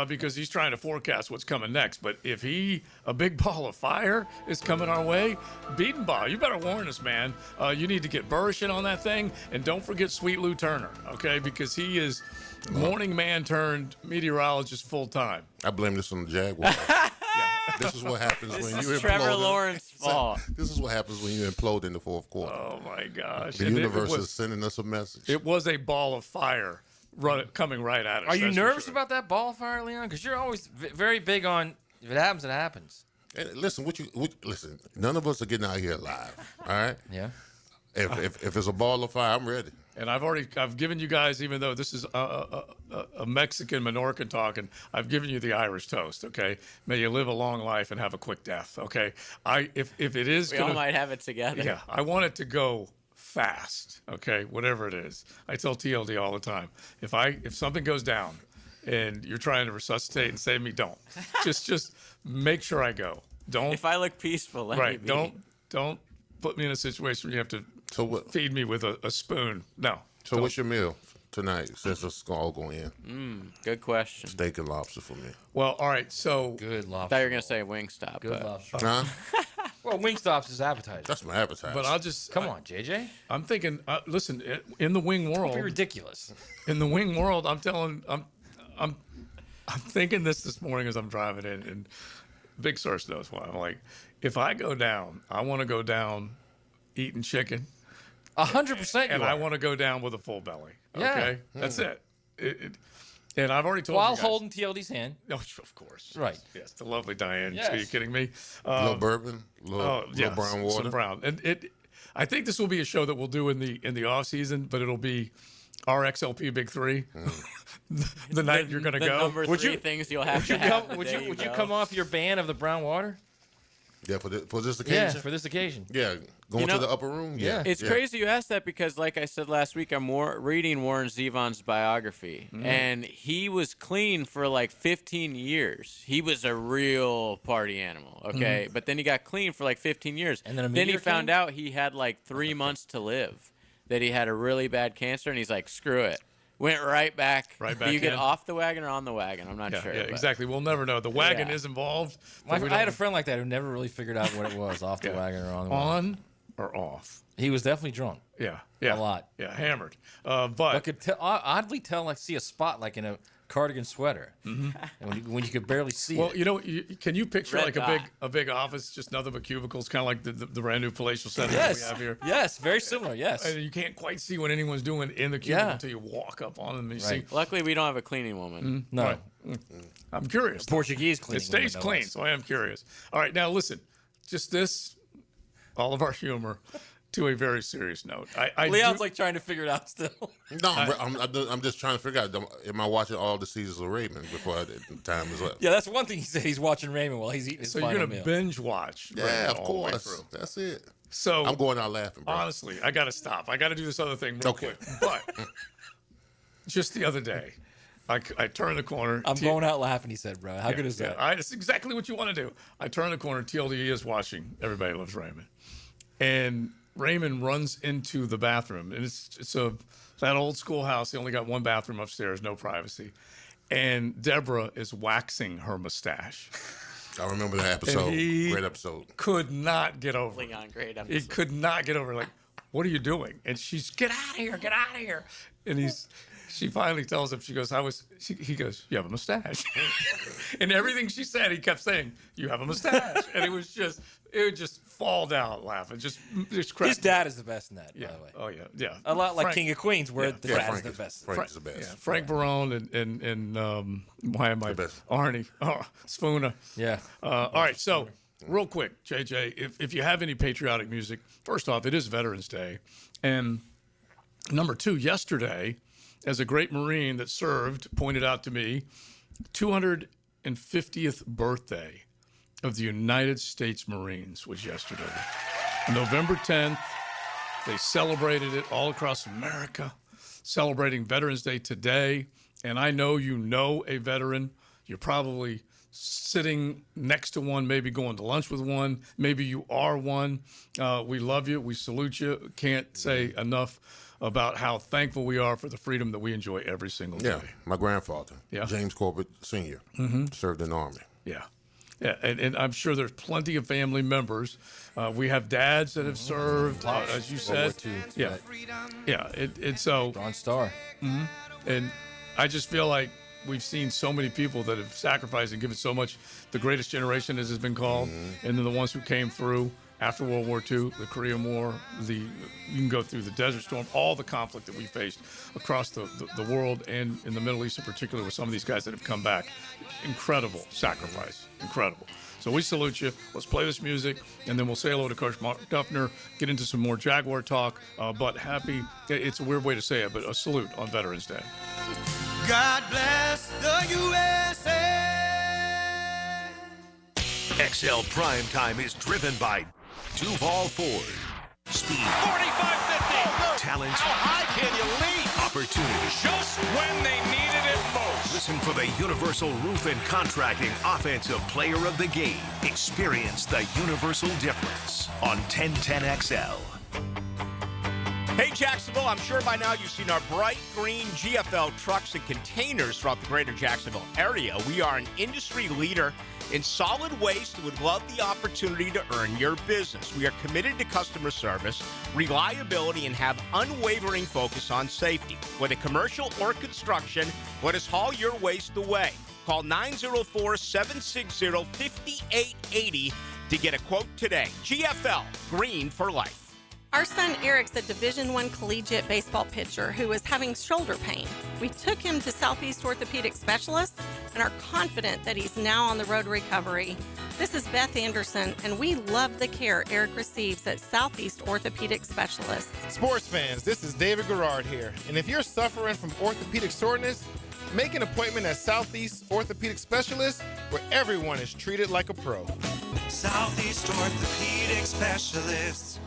because he's trying to forecast what's coming next. But if a big ball of fire is coming our way, Biedenbaugh, you better warn us, man. You need to get Burrish in on that thing, and don't forget Sweet Lou Turner, okay? Because he is morning man turned meteorologist full time. I blame this on the Jaguars. This is what happens when you implode. Trevor Lawrence's fault. This is what happens when you implode in the fourth quarter. Oh my gosh! The universe is sending us a message. It was a ball of fire coming right at us. Are you that's for nervous sure. about that ball of fire, Leon? Because you're always very big on if it happens, it happens. And listen, listen. None of us are getting out here alive. All right. Yeah. If it's a ball of fire, I'm ready. And I've given you guys, even though this is a Mexican Menorcan talking, I've given you the Irish toast. Okay, may you live a long life and have a quick death. Okay, if it is, We all might have it together. Yeah, I want it to go fast. Okay, whatever it is. I tell TLD all the time, if something goes down, and you're trying to resuscitate and save me, don't. just make sure I go. Don't. If I look peaceful, let me be. Don't put me in a situation where you have to feed me with a spoon. No. So what's your meal tonight since it's all going in? Good question. Steak and lobster for me. Well, all right. So good I lobster. thought you were gonna say Wingstop. Good but- lobster. Huh? Well, Wingstop's is appetizer. That's my appetizer. But I'll just Come on, JJ. I'm thinking. Listen, in the wing world, Don't be ridiculous. In the wing world, I'm thinking this morning as I'm driving in, and Big Source knows why. I'm like, if I go down, I want to go down eating chicken. 100%. And I want to go down with a full belly. Yeah. Okay, that's it. And I've already told you While guys. holding TLD's hand. Oh, of course. Right. Yes, the lovely Diane. Yes. Are you kidding me? A little bourbon, little brown water. Some brown. And I think this will be a show that we'll do in the off season, but it'll be our XLP Big Three. The night you're going to the go. number three things you'll have to have. the Would day you go. come off your ban of the brown water? Yeah, for this Yeah, occasion. for this occasion. Yeah, going You know, to the upper room. Yeah, It's yeah. crazy you asked that because, like I said last week, I'm reading Warren Zevon's biography, and he was clean for like 15 years. He was a real party animal, okay? But then he got clean for like 15 years. And then a he meteor found came? out he had like 3 months to live, that he had a really bad cancer, and he's like, screw it. Went right back. Right back You get in. off the wagon or on the wagon? I'm not Yeah, sure. yeah, but- exactly. We'll never know. The wagon Yeah. is involved. I but we had a don't- friend like that who never really figured out what it was, off the Yeah. wagon or on the wagon. On or off. He was definitely drunk. Yeah, A lot. Yeah, hammered. I But could oddly tell, like, see a spot like in a cardigan sweater, and when you could barely see well, it. you know, can you picture Red like dot. a big office, just nothing but cubicles, kind of like the brand new palatial setting Yes. that we have here. Yes, very similar. Yes. And you can't quite see what anyone's doing in the cubicle Yeah. until you walk up on them and you Right. see. Luckily, we don't have a cleaning woman. No. Right. I'm curious. Portuguese cleaning. It stays woman, no clean, less. so I am curious. All right, now listen, just this, all of our humor, to a very serious note. I Leon's do- like trying to figure it out still. No, I'm just trying to figure out. Am I watching all the seasons of Raymond before the time is up? Yeah, that's one thing he said. He's watching Raymond while he's eating his so you're final gonna meal. binge watch. Yeah, Raymond of all the way course. through. That's it. So I'm going out laughing, bro. honestly, I got to stop. I got to do this other thing real Okay. quick. But just the other day, I turned the corner. I'm going out laughing, he said, bro. How Yeah, good is that? It's exactly what you want to do. I turn the corner. TLDE is watching Everybody Loves Raymond, and Raymond runs into the bathroom, and it's that old school house. They only got one bathroom upstairs, no privacy, and Deborah is waxing her mustache. I remember that episode. And he Great episode. Could not get over it. Leon, great He episode. could not get over it. Like, what are you doing? And she's, get out of here, get out of here. And she finally tells him, she goes, he goes, you have a mustache. And everything she said, he kept saying, you have a mustache. And it was just fall down laughing. Just crack. His dad is the best in that, Yeah. by the way. Oh yeah. A lot like Frank- King of Queens, where the dad Frank is the best. Frank is the best. Yeah, Frank Barone and why am I Arnie? Oh, Spooner. Yeah. All right, so real quick, JJ, if you have any patriotic music, first off, it is Veterans Day, and number two, yesterday, as a great Marine that served pointed out to me, 250th birthday of the United States Marines was yesterday. November 10th, they celebrated it all across America, celebrating Veterans Day today. And I know you know a veteran. You're probably sitting next to one, maybe going to lunch with one. Maybe you are one. We love you. We salute you. Can't say enough about how thankful we are for the freedom that we enjoy every single day. Yeah, my grandfather, Yeah. James Corbett Sr., served in the Army. Yeah. Yeah, and I'm sure there's plenty of family members. We have dads that have served, as you said. Yeah, yeah. It's so Bronze Star. And I just feel like we've seen so many people that have sacrificed and given so much. The greatest generation, as has been called, and then the ones who came through after World War II, the Korean War, you can go through the Desert Storm, all the conflict that we faced across the world and in the Middle East in particular with some of these guys that have come back. Incredible sacrifice. Incredible. So we salute you. Let's play this music, and then we'll say hello to Coach Mark Duffner, get into some more Jaguar talk. But it's a weird way to say it, but a salute on Veterans Day. God bless the USA. XL Primetime is driven by Duval Ford. Speed. 45-50. Talent. How high can you leap? Opportunity. Just when they needed it most. Listen for the Universal Roof and Contracting Offensive Player of the Game. Experience the universal difference on 1010XL. Hey, Jacksonville, I'm sure by now you've seen our bright green GFL trucks and containers throughout the greater Jacksonville area. We are an industry leader in solid waste and would love the opportunity to earn your business. We are committed to customer service, reliability, and have unwavering focus on safety. Whether commercial or construction, let us haul your waste away. Call 904-760-5880 to get a quote today. GFL, green for life. Our son Eric's a Division I collegiate baseball pitcher who is having shoulder pain. We took him to Southeast Orthopedic Specialists and are confident that he's now on the road to recovery. This is Beth Anderson, and we love the care Eric receives at Southeast Orthopedic Specialists. Sports fans, this is David Garrard here. And if you're suffering from orthopedic soreness, make an appointment at Southeast Orthopedic Specialists, where everyone is treated like a pro. Southeast Orthopedic Specialists.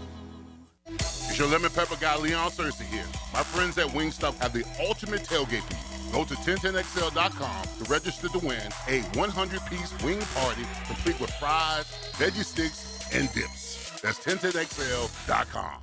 It's your lemon pepper guy, Leon Cersei here. My friends at Wingstop have the ultimate tailgate for you. Go to 1010XL.com to register to win a 100-piece wing party complete with fries, veggie sticks, and dips. That's 1010XL.com.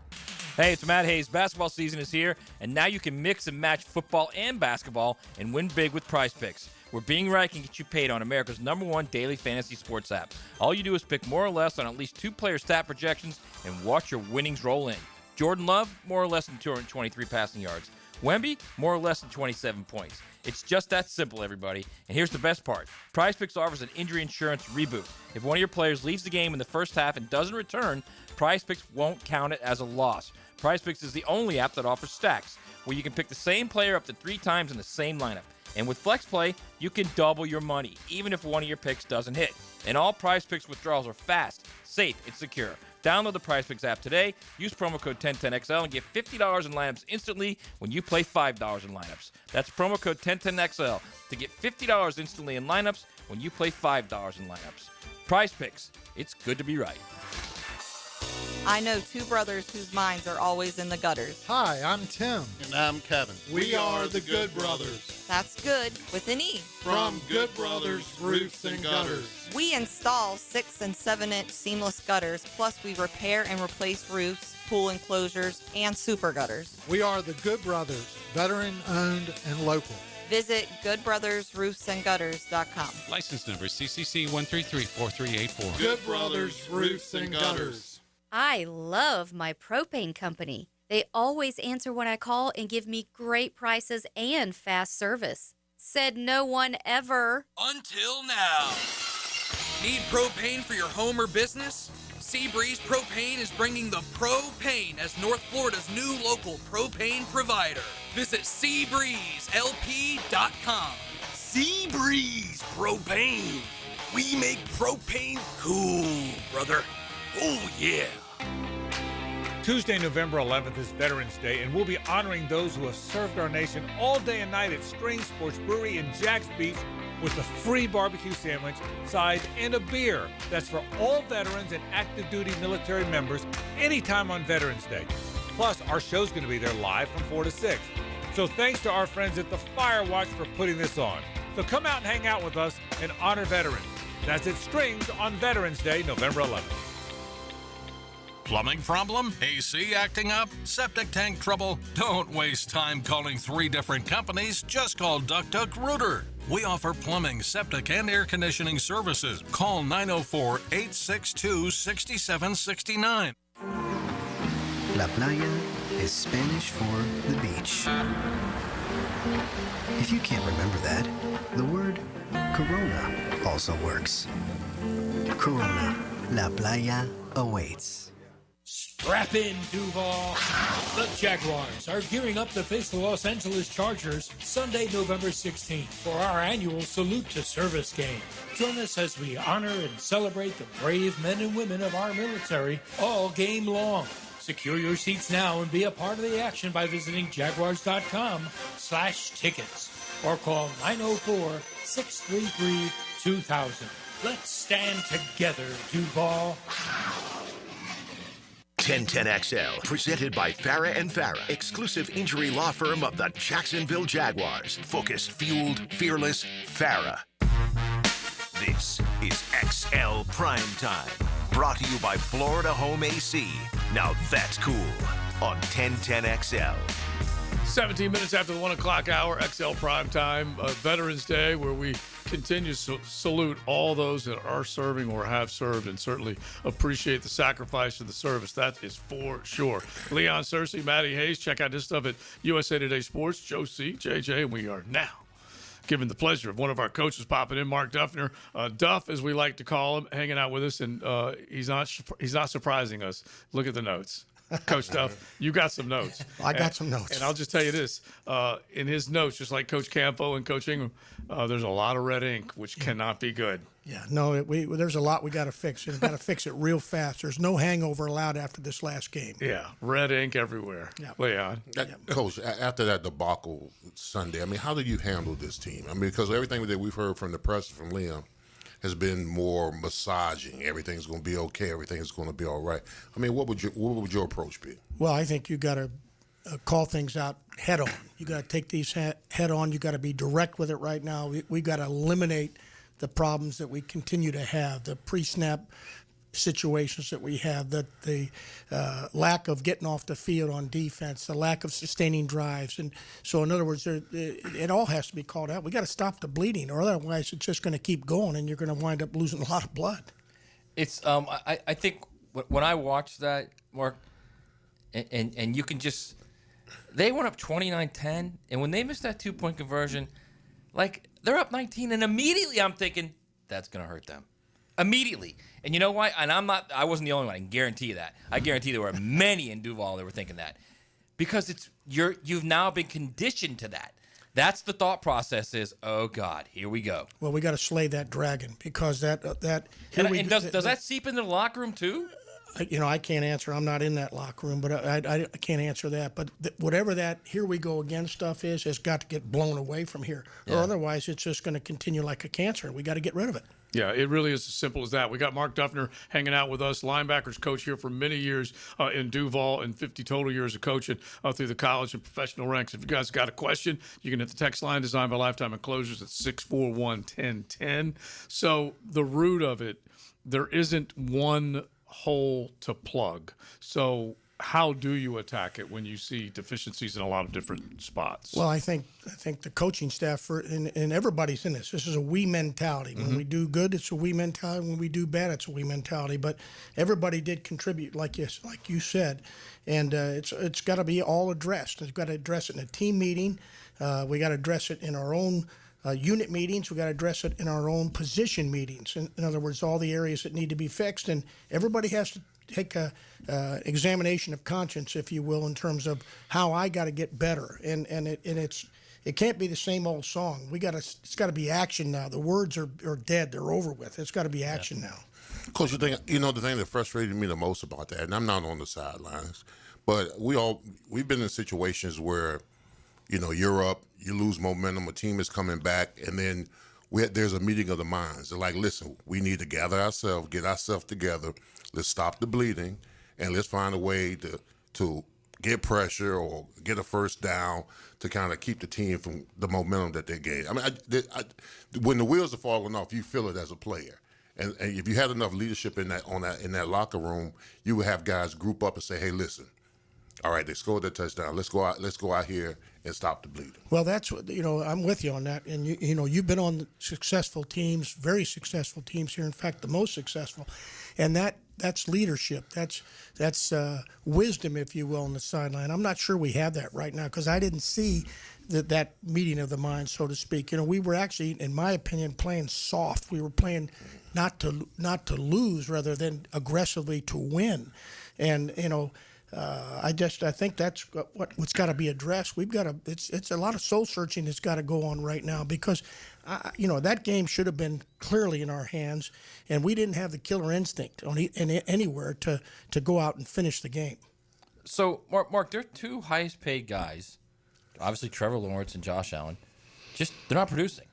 Hey, it's Matt Hayes. Basketball season is here, and now you can mix and match football and basketball and win big with Prize Picks, where being right can get you paid on America's #1 daily fantasy sports app. All you do is pick more or less on at least 2 player stat projections and watch your winnings roll in. Jordan Love, more or less than 223 passing yards. Wemby, more or less than 27 points. It's just that simple, everybody. And here's the best part. Prize Picks offers an injury insurance reboot. If one of your players leaves the game in the first half and doesn't return, Prize Picks won't count it as a loss. Prize Picks is the only app that offers stacks, where you can pick the same player up to 3 times in the same lineup. And with Flex Play, you can double your money, even if one of your picks doesn't hit. And all Prize Picks withdrawals are fast, safe, and secure. Download the Prize Picks app today. Use promo code 1010XL and get $50 in lineups instantly when you play $5 in lineups. That's promo code 1010XL to get $50 instantly in lineups when you play $5 in lineups. Prize Picks. It's good to be right. I know 2 brothers whose minds are always in the gutters. Hi, I'm Tim. And I'm Kevin. We are the Good Brothers. That's good with an E. From Good Brothers Roofs and Gutters. We install 6 and 7-inch seamless gutters, plus we repair and replace roofs, pool enclosures, and super gutters. We are the Good Brothers, veteran-owned and local. Visit goodbrothersroofsandgutters.com. License number CCC 1334384. Good Brothers Roofs and Gutters. I love my propane company. They always answer when I call and give me great prices and fast service. Said no one ever. Until now. Need propane for your home or business? Seabreeze Propane is bringing the propane as North Florida's new local propane provider. Visit SeabreezeLP.com. Seabreeze Propane. We make propane cool, brother. Oh, yeah. Tuesday, November 11th is Veterans Day, and we'll be honoring those who have served our nation all day and night at String Sports Brewery in Jax Beach with a free barbecue sandwich, side, and a beer. That's for all veterans and active duty military members anytime on Veterans Day. Plus, our show's going to be there live from 4 to 6. So thanks to our friends at the Fire Watch for putting this on. So come out and hang out with us and honor veterans. That's at Strings on Veterans Day, November 11th. Plumbing problem? AC acting up? Septic tank trouble? Don't waste time calling 3 different companies. Just call Duck Duck Rooter. We offer plumbing, septic, and air conditioning services. Call 904-862-6769. La playa is Spanish for the beach. If you can't remember that, the word Corona also works. Corona, La Playa awaits. Strap in, Duval. The Jaguars are gearing up to face the Los Angeles Chargers Sunday, November 16th for our annual Salute to Service game. Join us as we honor and celebrate the brave men and women of our military all game long. Secure your seats now and be a part of the action by visiting jaguars.com/tickets or call 904-633-2000. Let's stand together, Duval. 1010XL, presented by Farah and Farah, exclusive injury law firm of the Jacksonville Jaguars. Focused, fueled, fearless, Farah. This is XL Primetime, brought to you by Florida Home AC. Now that's cool on 1010XL. 17 minutes after the 1 o'clock hour, XL Primetime, Veterans Day, where we continue to salute all those that are serving or have served, and certainly appreciate the sacrifice of the service. That is for sure. Leon Searcy, Matty Hayes, check out this stuff at USA Today Sports. Joe C., JJ, and we are now given the pleasure of one of our coaches popping in, Mark Duffner. Duff, as we like to call him, hanging out with us, and he's not surprising us. Look at the notes. Coach Duff, you got some notes. I got some notes. And I'll just tell you this. In his notes, just like Coach Campo and Coach Ingram, there's a lot of red ink, which cannot be good. Yeah, no, there's a lot we got to fix, and got to fix it real fast. There's no hangover allowed after this last game. Yeah, red ink everywhere. Yeah. Leon. Coach, after that debacle Sunday, I mean, how did you handle this team? I mean, because everything that we've heard from the press, from Liam, has been more massaging. Everything's going to be okay. Everything's going to be all right. I mean, what would your approach be? Well, I think you got to call things out head on. You got to take these head on. You got to be direct with it right now. We got to eliminate the problems that we continue to have, the pre-snap situations that we have, the lack of getting off the field on defense, the lack of sustaining drives. And so, in other words, it all has to be called out. We got to stop the bleeding, or otherwise it's just going to keep going, and you're going to wind up losing a lot of blood. It's I think when I watched that, Mark, and you can just, they went up 29-10, and when they missed that 2-point conversion, like, they're up 19, and immediately I'm thinking, that's going to hurt them. Immediately. And you know why? And I wasn't the only one. I can guarantee you that. I guarantee there were many in Duval that were thinking that. Because you've now been conditioned to that. That's the thought process is, oh God, here we go. Well, we got to slay that dragon, because that does that seep into the locker room too? I can't answer. I'm not in that locker room, but I can't answer that. But whatever that here we go again stuff has got to get blown away from here. Yeah. Or otherwise it's just going to continue like a cancer. We got to get rid of it. Yeah, it really is as simple as that. We got Mark Duffner hanging out with us, linebackers coach here for many years in Duval, and 50 total years of coaching through the college and professional ranks. If you guys got a question, you can hit the text line designed by Lifetime Enclosures at 641-1010. So the root of it, there isn't one hole to plug. So how do you attack it when you see deficiencies in a lot of different spots? Well, I think the coaching staff and everybody's in this. This is a we mentality. When we do good, it's a we mentality. When we do bad, it's a we mentality. But everybody did contribute, like you said, and it's got to be all addressed. We've got to address it in a team meeting. We got to address it in our own unit meetings. We got to address it in our own position meetings. In other words, all the areas that need to be fixed, and everybody has to take a examination of conscience, if you will, in terms of how I got to get better. And it can't be the same old song. It's got to be action now. The words are dead. They're over with. It's got to be action now. Coach, the thing that frustrated me the most about that, and I'm not on the sidelines, but we've been in situations where, you're up, you lose momentum, a team is coming back, and then there's a meeting of the minds. They're like, listen, we need to gather ourselves, get ourselves together, let's stop the bleeding, and let's find a way to get pressure or get a first down to kind of keep the team from the momentum that they gain. I mean, when the wheels are falling off, you feel it as a player. And if you had enough leadership in that locker room, you would have guys group up and say, "Hey, listen, all right, they scored that touchdown. Let's go out here and stop the bleeding." Well, that's what I'm with you on that. And you've been on successful teams, very successful teams here. In fact, the most successful, and that's leadership. That's wisdom, if you will, on the sideline. I'm not sure we have that right now because I didn't see that meeting of the minds, so to speak. We were actually, in my opinion, playing soft. We were playing not to lose rather than aggressively to win. And I think that's what's got to be addressed. It's a lot of soul searching that's got to go on right now because that game should have been clearly in our hands, and we didn't have the killer instinct anywhere to go out and finish the game. So Mark, they're two highest paid guys, obviously Trevor Lawrence and Josh Allen. They're not producing.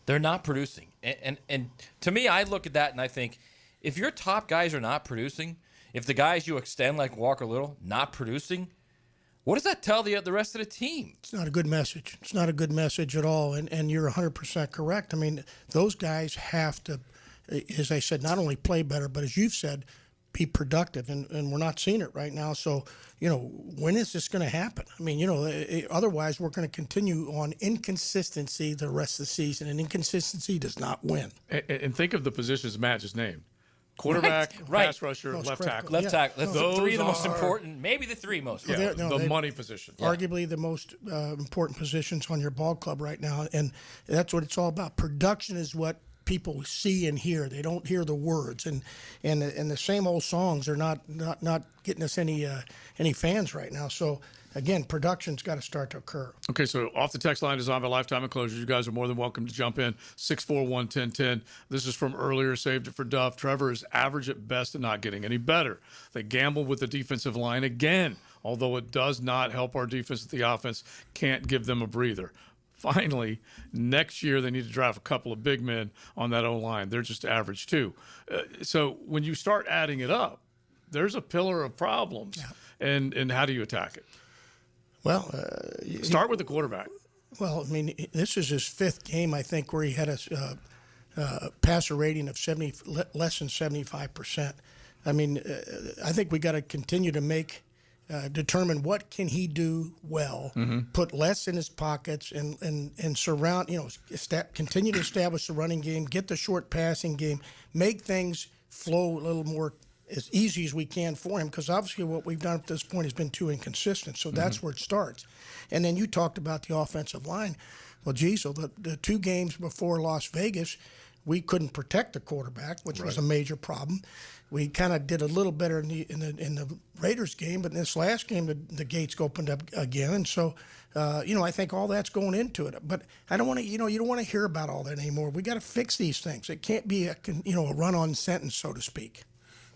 They're not producing, and to me, I look at that and I think, if your top guys are not producing, if the guys you extend like Walker Little not producing, what does that tell the rest of the team? It's not a good message. It's not a good message at all, and you're 100% correct. I mean, those guys have to, as I said, not only play better, but as you've said, be productive, and we're not seeing it right now. So, when is this going to happen? I mean, otherwise we're going to continue on inconsistency the rest of the season, and inconsistency does not win. And think of the positions Matt just named. Quarterback, pass rusher, left tackle. Left tackle. That's the three of the most important, maybe the three most important. The money positions. Arguably the most important positions on your ball club right now, and that's what it's all about. Production is what people see and hear. They don't hear the words, and the same old songs are not getting us any fans right now. So again, production's got to start to occur. Okay, so off the text line, designed by Lifetime Enclosures. You guys are more than welcome to jump in. 641-1010. This is from earlier. Saved it for Duff. Trevor is average at best and not getting any better. They gambled with the defensive line again, although it does not help our defense. The offense can't give them a breather. Finally, next year they need to draft a couple of big men on that O-line. They're just average too. So when you start adding it up, there's a pillar of problems. Yeah. And how do you attack it? Well, start with the quarterback. Well, I mean, this is his fifth game, I think, where he had a passer rating of less than 75%. I mean, I think we got to continue to determine what can he do well, put less in his pockets, and surround, continue to establish the running game, get the short passing game, make things flow a little more as easy as we can for him, because obviously what we've done at this point has been too inconsistent. So that's where it starts. And then you talked about the offensive line. Well, geez, so the two games before Las Vegas, we couldn't protect the quarterback, which was a major problem. We kind of did a little better in the Raiders game, but in this last game, the gates opened up again. And so, I think all that's going into it. But I don't want to, you don't want to hear about all that anymore. We got to fix these things. It can't be a run-on sentence, so to speak.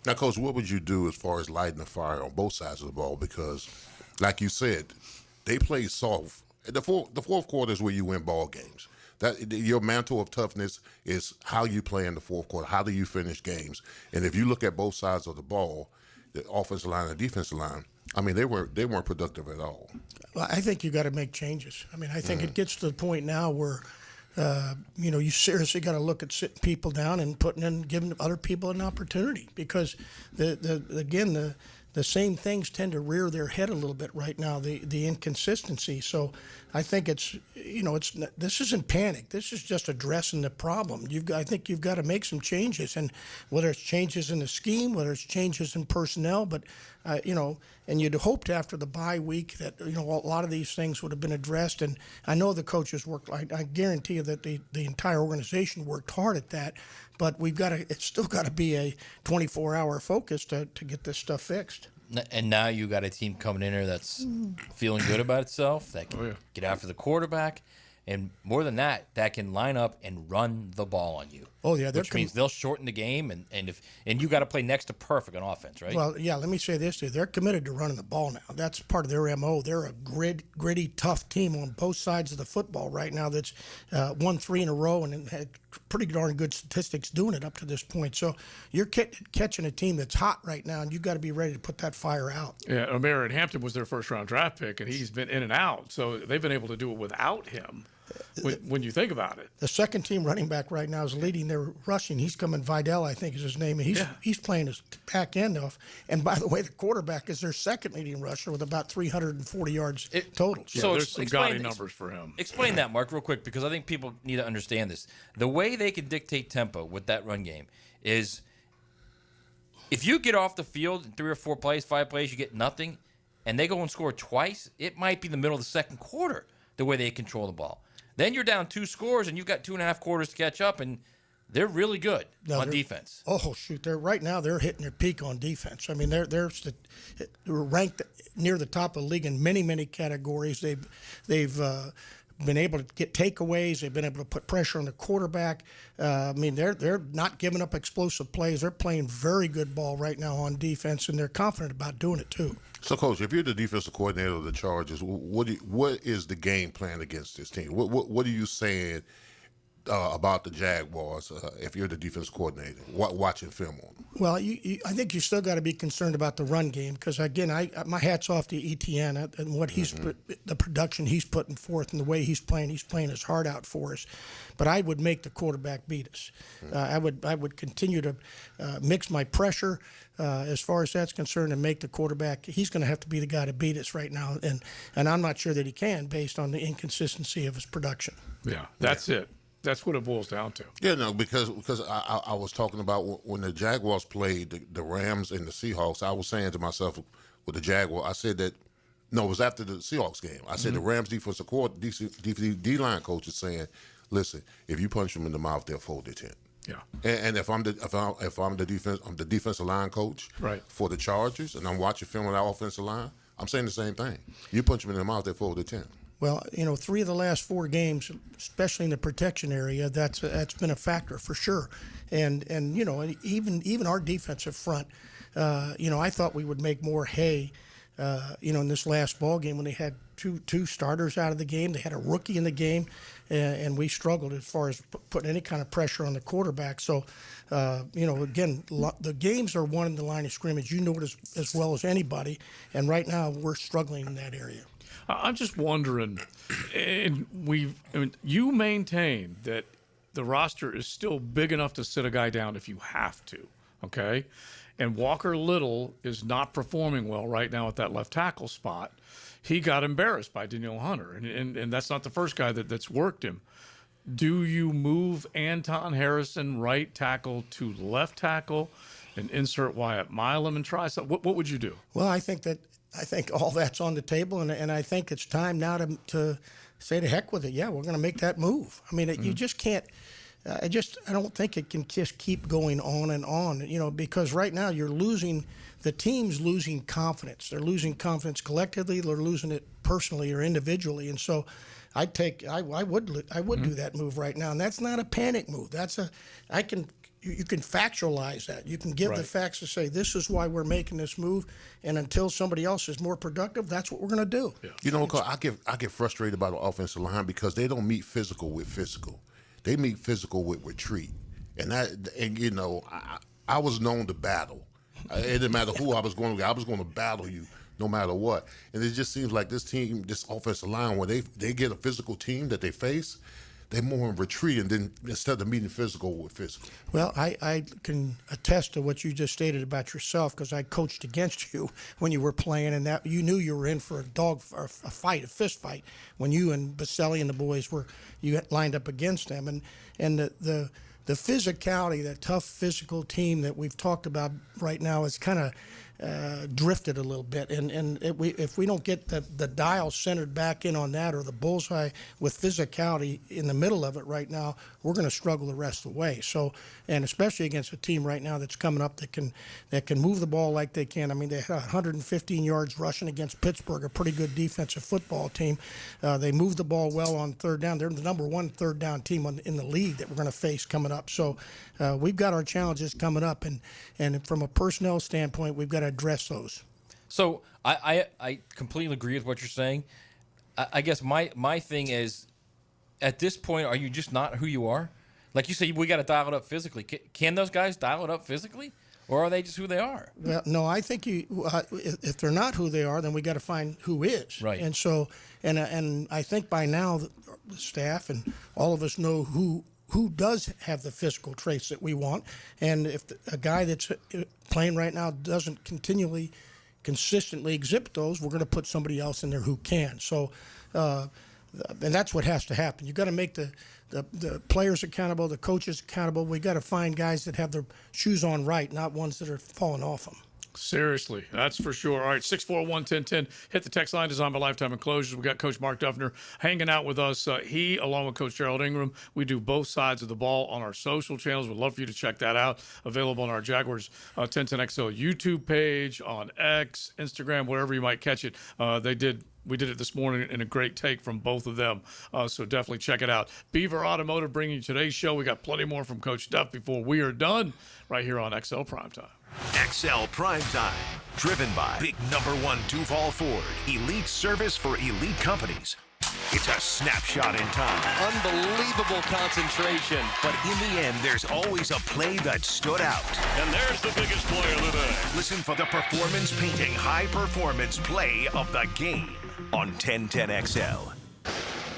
Now, Coach, what would you do as far as lighting the fire on both sides of the ball? Because, like you said, they play soft. The fourth quarter is where you win ball games. Your mantle of toughness is how you play in the fourth quarter. How do you finish games? And if you look at both sides of the ball, the offensive line and the defensive line, I mean, they weren't productive at all. Well, I think you got to make changes. I mean, I think it gets to the point now where you seriously got to look at sitting people down and giving other people an opportunity, because the same things tend to rear their head a little bit right now, the inconsistency. So I think this isn't panic. This is just addressing the problem. I think you've got to make some changes, and whether it's changes in the scheme, whether it's changes in personnel, but And you'd hoped after the bye week that, a lot of these things would have been addressed. And I know the coaches worked, I guarantee you that the entire organization worked hard at that. But it's still got to be a 24-hour focus to get this stuff fixed. And now you got a team coming in here that's feeling good about itself, that can get after the quarterback, and more than that, that can line up and run the ball on you. Oh yeah, which means they'll shorten the game, and you got to play next to perfect on offense, right? Well, yeah. Let me say this too: they're committed to running the ball now. That's part of their MO. They're a gritty, tough team on both sides of the football right now. That's won 3 in a row and had pretty darn good statistics doing it up to this point. So you're catching a team that's hot right now, and you've got to be ready to put that fire out. Yeah, Omer at Hampton was their first-round draft pick, and he's been in and out. So they've been able to do it without him. When you think about it, the second team running back right now is leading their rushing. He's coming, Vidal, I think is his name. And he's playing his back end off. And by the way, the quarterback is their second leading rusher with about 340 yards total. So there's some gaudy numbers for him. Explain that, Mark, real quick, because I think people need to understand this. The way they can dictate tempo with that run game is if you get off the field in 3 or 4 plays, 5 plays, you get nothing, and they go and score twice, it might be the middle of the second quarter the way they control the ball. Then you're down 2 scores, and you've got 2.5 quarters to catch up, and they're really good on defense. Oh shoot! Right now they're hitting their peak on defense. I mean, they're ranked near the top of the league in many categories. They've been able to get takeaways. They've been able to put pressure on the quarterback. I mean, they're not giving up explosive plays. They're playing very good ball right now on defense, and they're confident about doing it too. So, Coach, if you're the defensive coordinator of the Chargers, what is the game plan against this team? What are you saying about the Jaguars if you're the defensive coordinator watching film on them? Well, I think you still got to be concerned about the run game because, again, my hat's off to Etienne and what the production he's putting forth and the way he's playing his heart out for us. But I would make the quarterback beat us. I would continue to mix my pressure as far as that's concerned and make the quarterback. He's going to have to be the guy to beat us right now, and I'm not sure that he can based on the inconsistency of his production. Yeah, that's it. That's what it boils down to. Yeah, no, because I was talking about when the Jaguars played the Rams and the Seahawks, I was saying to myself with the Jaguars, I said that, no, it was after the Seahawks game. I said the Rams defensive D-line coach is saying, listen, if you punch them in the mouth, they'll fold their tent. Yeah. And if I'm the defensive line coach for the Chargers, and I'm watching film of that offensive line, I'm saying the same thing. You punch them in the mouth, they fold their tent. Well, 3 of the last 4 games, especially in the protection area, that's been a factor for sure. And even our defensive front, I thought we would make more hay, in this last ball game when they had two starters out of the game. They had a rookie in the game, and we struggled as far as putting any kind of pressure on the quarterback. So, again, the games are won in the line of scrimmage. You know it as well as anybody. And right now we're struggling in that area. I'm just wondering, and you maintain that the roster is still big enough to sit a guy down if you have to, okay? And Walker Little is not performing well right now at that left tackle spot. He got embarrassed by Danielle Hunter, and that's not the first guy that's worked him. Do you move Anton Harrison right tackle to left tackle and insert Wyatt Milam and try something? What would you do? Well, I think all that's on the table, and I think it's time now to say to heck with it. Yeah, we're going to make that move. I mean, you just can't. I don't think it can just keep going on and on. Because right now the team's losing confidence. They're losing confidence collectively. They're losing it personally or individually, and so I would do that move right now, and that's not a panic move. You can factualize that. You can give the facts to say this is why we're making this move, and until somebody else is more productive, that's what we're going to do. Yeah. I get frustrated about the offensive line because they don't meet physical with physical. They meet physical with retreat, I was known to battle. It didn't matter who I was going to battle you no matter what. And it just seems like this offensive line, when they get a physical team that they face, they're more in retreat, and then instead of meeting physical with physical. Well, I can attest to what you just stated about yourself because I coached against you when you were playing, and that you knew you were in for a fist fight when you and Baselli and the boys you lined up against them, and the physicality, that tough physical team that we've talked about right now is kind of drifted a little bit. And if we don't get the dial centered back in on that, or the bullseye with physicality in the middle of it right now, we're going to struggle the rest of the way. So, and especially against a team right now that's coming up that can move the ball like they can. I mean, they had 115 yards rushing against Pittsburgh, a pretty good defensive football team. They moved the ball well on third down. They're the number one third down team in the league that we're going to face coming up. So we've got our challenges coming up, and from a personnel standpoint, we've got to address those. So I completely agree with what you're saying. I guess my thing is, at this point, are you just not who you are? Like you say, we got to dial it up physically. Can those guys dial it up physically, or are they just who they are? Well, no, I think if they're not who they are, then we got to find who is. Right. And so, and I think by now the staff and all of us know who does have the physical traits that we want. And if a guy that's playing right now doesn't consistently exhibit those, we're going to put somebody else in there who can. So, and that's what has to happen. You got to make the players accountable, the coaches accountable. We got to find guys that have their shoes on right, not ones that are falling off them. Seriously, that's for sure. All right, 641-1010. Hit the text line, designed by Lifetime Enclosures. We got Coach Mark Duffner hanging out with us. He, along with Coach Gerald Ingram, we do both sides of the ball on our social channels. We'd love for you to check that out. Available on our Jaguars 1010XL YouTube page, on X, Instagram, wherever you might catch it. We did it this morning in a great take from both of them. So definitely check it out. Beaver Automotive bringing you today's show. We got plenty more from Coach Duff before we are done right here on XL Primetime. XL Primetime, driven by Big Number 1 Duval Ford, elite service for elite companies. It's a snapshot in time. Unbelievable concentration. But in the end, there's always a play that stood out. And there's the biggest play of the day. Listen for the performance painting high performance play of the game on 1010XL.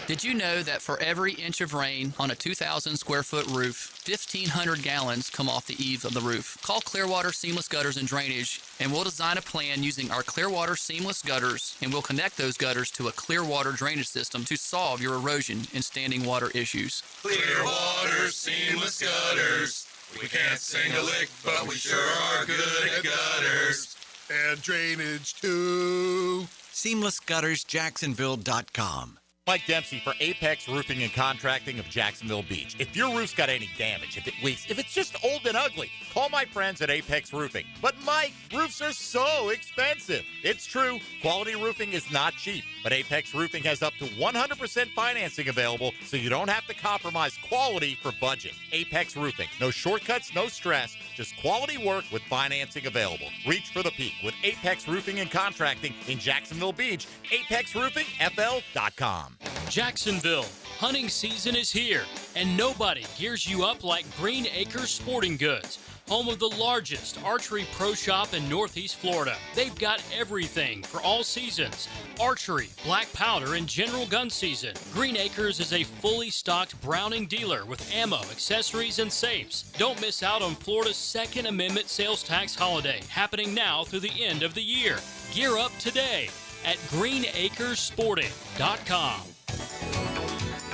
Did you know that for every inch of rain on a 2,000 square foot roof, 1,500 gallons come off the eaves of the roof? Call Clearwater Seamless Gutters and Drainage, and we'll design a plan using our Clearwater Seamless Gutters, and we'll connect those gutters to a Clearwater drainage system to solve your erosion and standing water issues. Clearwater Seamless Gutters. We can't sing a lick, but we sure are good at gutters. And drainage, too. SeamlessGuttersJacksonville.com. Mike Dempsey for Apex Roofing and Contracting of Jacksonville Beach. If your roof's got any damage, if it leaks, if it's just old and ugly, call my friends at Apex Roofing. But Mike, roofs are so expensive. It's true, quality roofing is not cheap, but Apex Roofing has up to 100% financing available, so you don't have to compromise quality for budget. Apex Roofing, no shortcuts, no stress, just quality work with financing available. Reach for the peak with Apex Roofing and Contracting in Jacksonville Beach. ApexRoofingFL.com. Jacksonville, hunting season is here, and nobody gears you up like Green Acres Sporting Goods, home of the largest archery pro shop in Northeast Florida. They've got everything for all seasons: archery, black powder, and general gun season. Green Acres is a fully stocked Browning dealer with ammo, accessories, and safes. Don't miss out on Florida's Second Amendment sales tax holiday, happening now through the end of the year. Gear up today at greenacresporting.com.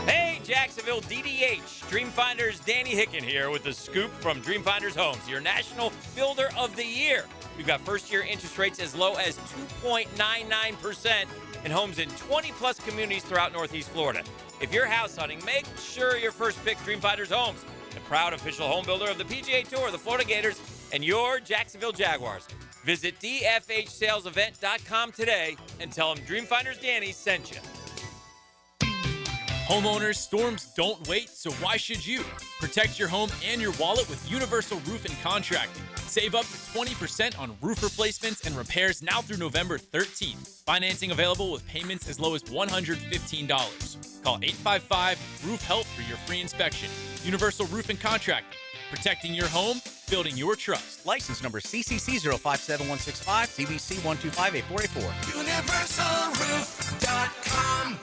Hey, Jacksonville DDH. Dreamfinders Danny Hicken here with the scoop from Dreamfinders Homes, your national builder of the year. We've got first-year interest rates as low as 2.99% in homes in 20-plus communities throughout Northeast Florida. If you're house hunting, make sure your first pick Dreamfinders Homes, the proud official home builder of the PGA Tour, the Florida Gators, and your Jacksonville Jaguars. Visit dfhsalesevent.com today and tell them Dreamfinders Danny sent you. Homeowners, storms don't wait, so why should you? Protect your home and your wallet with Universal Roof and Contracting. Save up to 20% on roof replacements and repairs now through November 13th. Financing available with payments as low as $115. Call 855-ROOF-HELP for your free inspection. Universal Roof and Contracting. Protecting your home, building your trust. License number CCC 057165, CBC 1258484. UniversalRoof.com.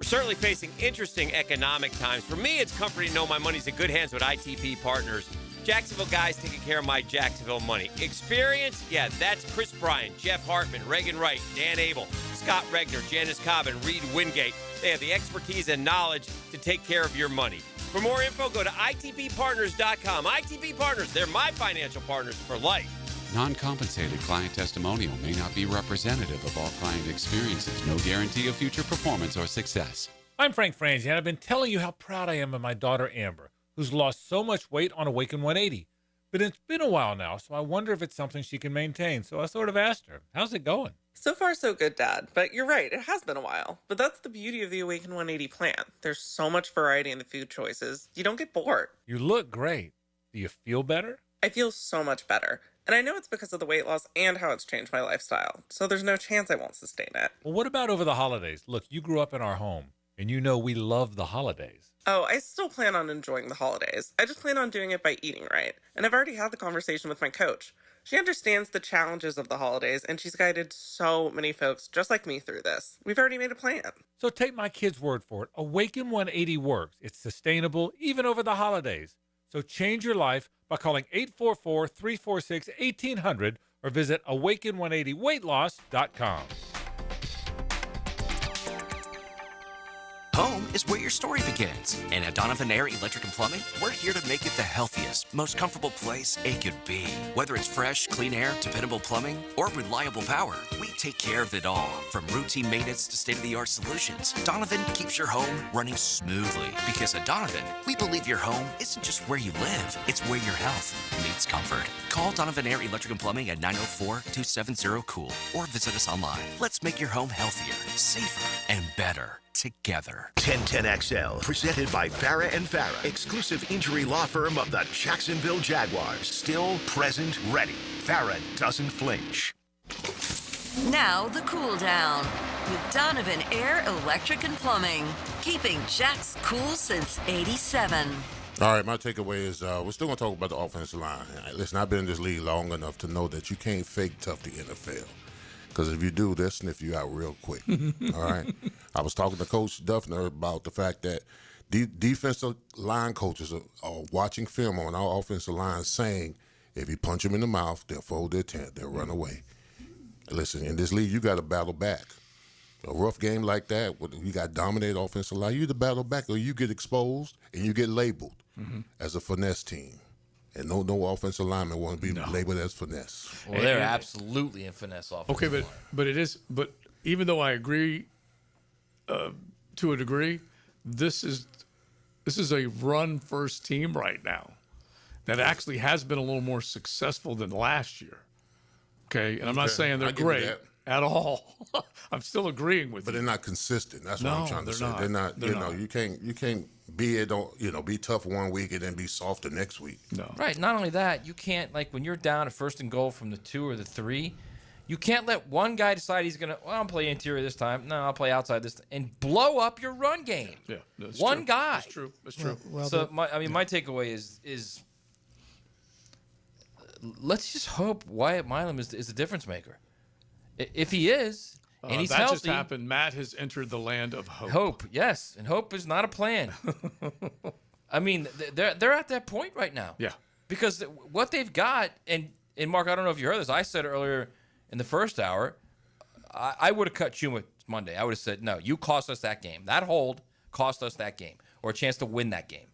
We're certainly facing interesting economic times. For me, it's comforting to know my money's in good hands with ITP Partners. Jacksonville guys taking care of my Jacksonville money. Experience? Yeah, that's Chris Bryant, Jeff Hartman, Reagan Wright, Dan Abel, Scott Regner, Janice Cobb, and Reed Wingate. They have the expertise and knowledge to take care of your money. For more info, go to itppartners.com. ITP Partners, they're my financial partners for life. Non-compensated client testimonial may not be representative of all client experiences. No guarantee of future performance or success. I'm Frank Franzi, and I've been telling you how proud I am of my daughter Amber, who's lost so much weight on Awaken 180. But it's been a while now, so I wonder if it's something she can maintain. So I sort of asked her, how's it going? So far, so good, Dad. But you're right, it has been a while. But that's the beauty of the Awaken 180 plan. There's so much variety in the food choices, you don't get bored. You look great. Do you feel better? I feel so much better. And I know it's because of the weight loss and how it's changed my lifestyle. So there's no chance I won't sustain it. Well, what about over the holidays? Look, you grew up in our home, and you know we love the holidays. Oh, I still plan on enjoying the holidays. I just plan on doing it by eating right. And I've already had the conversation with my coach. She understands the challenges of the holidays, and she's guided so many folks just like me through this. We've already made a plan. So take my kid's word for it. Awaken 180 works. It's sustainable, even over the holidays. So change your life by calling 844-346-1800 or visit awaken180weightloss.com. Home is where your story begins. And at Donovan Air Electric and Plumbing, we're here to make it the healthiest, most comfortable place it could be. Whether it's fresh, clean air, dependable plumbing, or reliable power, we take care of it all. From routine maintenance to state-of-the-art solutions, Donovan keeps your home running smoothly. Because at Donovan, we believe your home isn't just where you live, it's where your health meets comfort. Call Donovan Air Electric and Plumbing at 904-270-COOL or visit us online. Let's make your home healthier, safer, and better together. 1010XL, presented by Farah and Farah, exclusive injury law firm of the Jacksonville Jaguars. Still, present, ready. Farah doesn't flinch. Now the cool down with Donovan Air Electric and Plumbing, keeping Jack's cool since '87. All right, my takeaway is we're still going to talk about the offensive line. Listen, I've been in this league long enough to know that you can't fake tough the NFL. Because if you do, they'll sniff you out real quick. All right? I was talking to Coach Duffner about the fact that defensive line coaches are watching film on our offensive line saying, if you punch them in the mouth, they'll fold their tent, they'll run away. Listen, in this league, you got to battle back. A rough game like that, you got dominated offensive line, you either battle back or you get exposed and you get labeled as a finesse team. And no offensive lineman want to be labeled as finesse. Well, they're absolutely in finesse offense. Okay, but even though I agree to a degree, this is a run first team right now that actually has been a little more successful than last year. Okay, and I'm not saying they're great at all. I'm still agreeing with you. But they're not consistent. That's what I'm trying to say. They're not. You can't be tough one week and then be soft the next week. No. Right. Not only that, you can't, like, when you're down at first and goal from the 2 or the 3, you can't let one guy decide he's gonna. Well, I'll play interior this time. No, I'll play outside this time, and blow up your run game. Yeah, that's one true. guy. That's true. That's true. So my takeaway is let's just hope Wyatt Milam is the difference maker. If he is, and he's that healthy. Just happened. Matt has entered the land of hope. Hope, yes, and hope is not a plan. I mean, they're at that point right now. Yeah. Because what they've got, and Mark, I don't know if you heard this. I said earlier in the first hour, I would have cut Chuma Monday. I would have said, no, you cost us that game. That hold cost us that game, or a chance to win that game.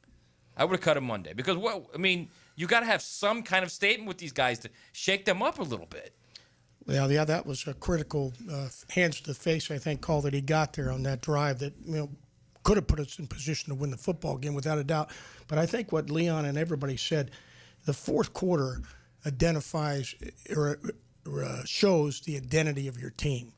I would have cut him Monday because you got to have some kind of statement with these guys to shake them up a little bit. Well, yeah, that was a critical hands to the face, I think, call that he got there on that drive that could have put us in position to win the football game without a doubt. But I think what Leon and everybody said, the fourth quarter identifies or shows the identity of your team.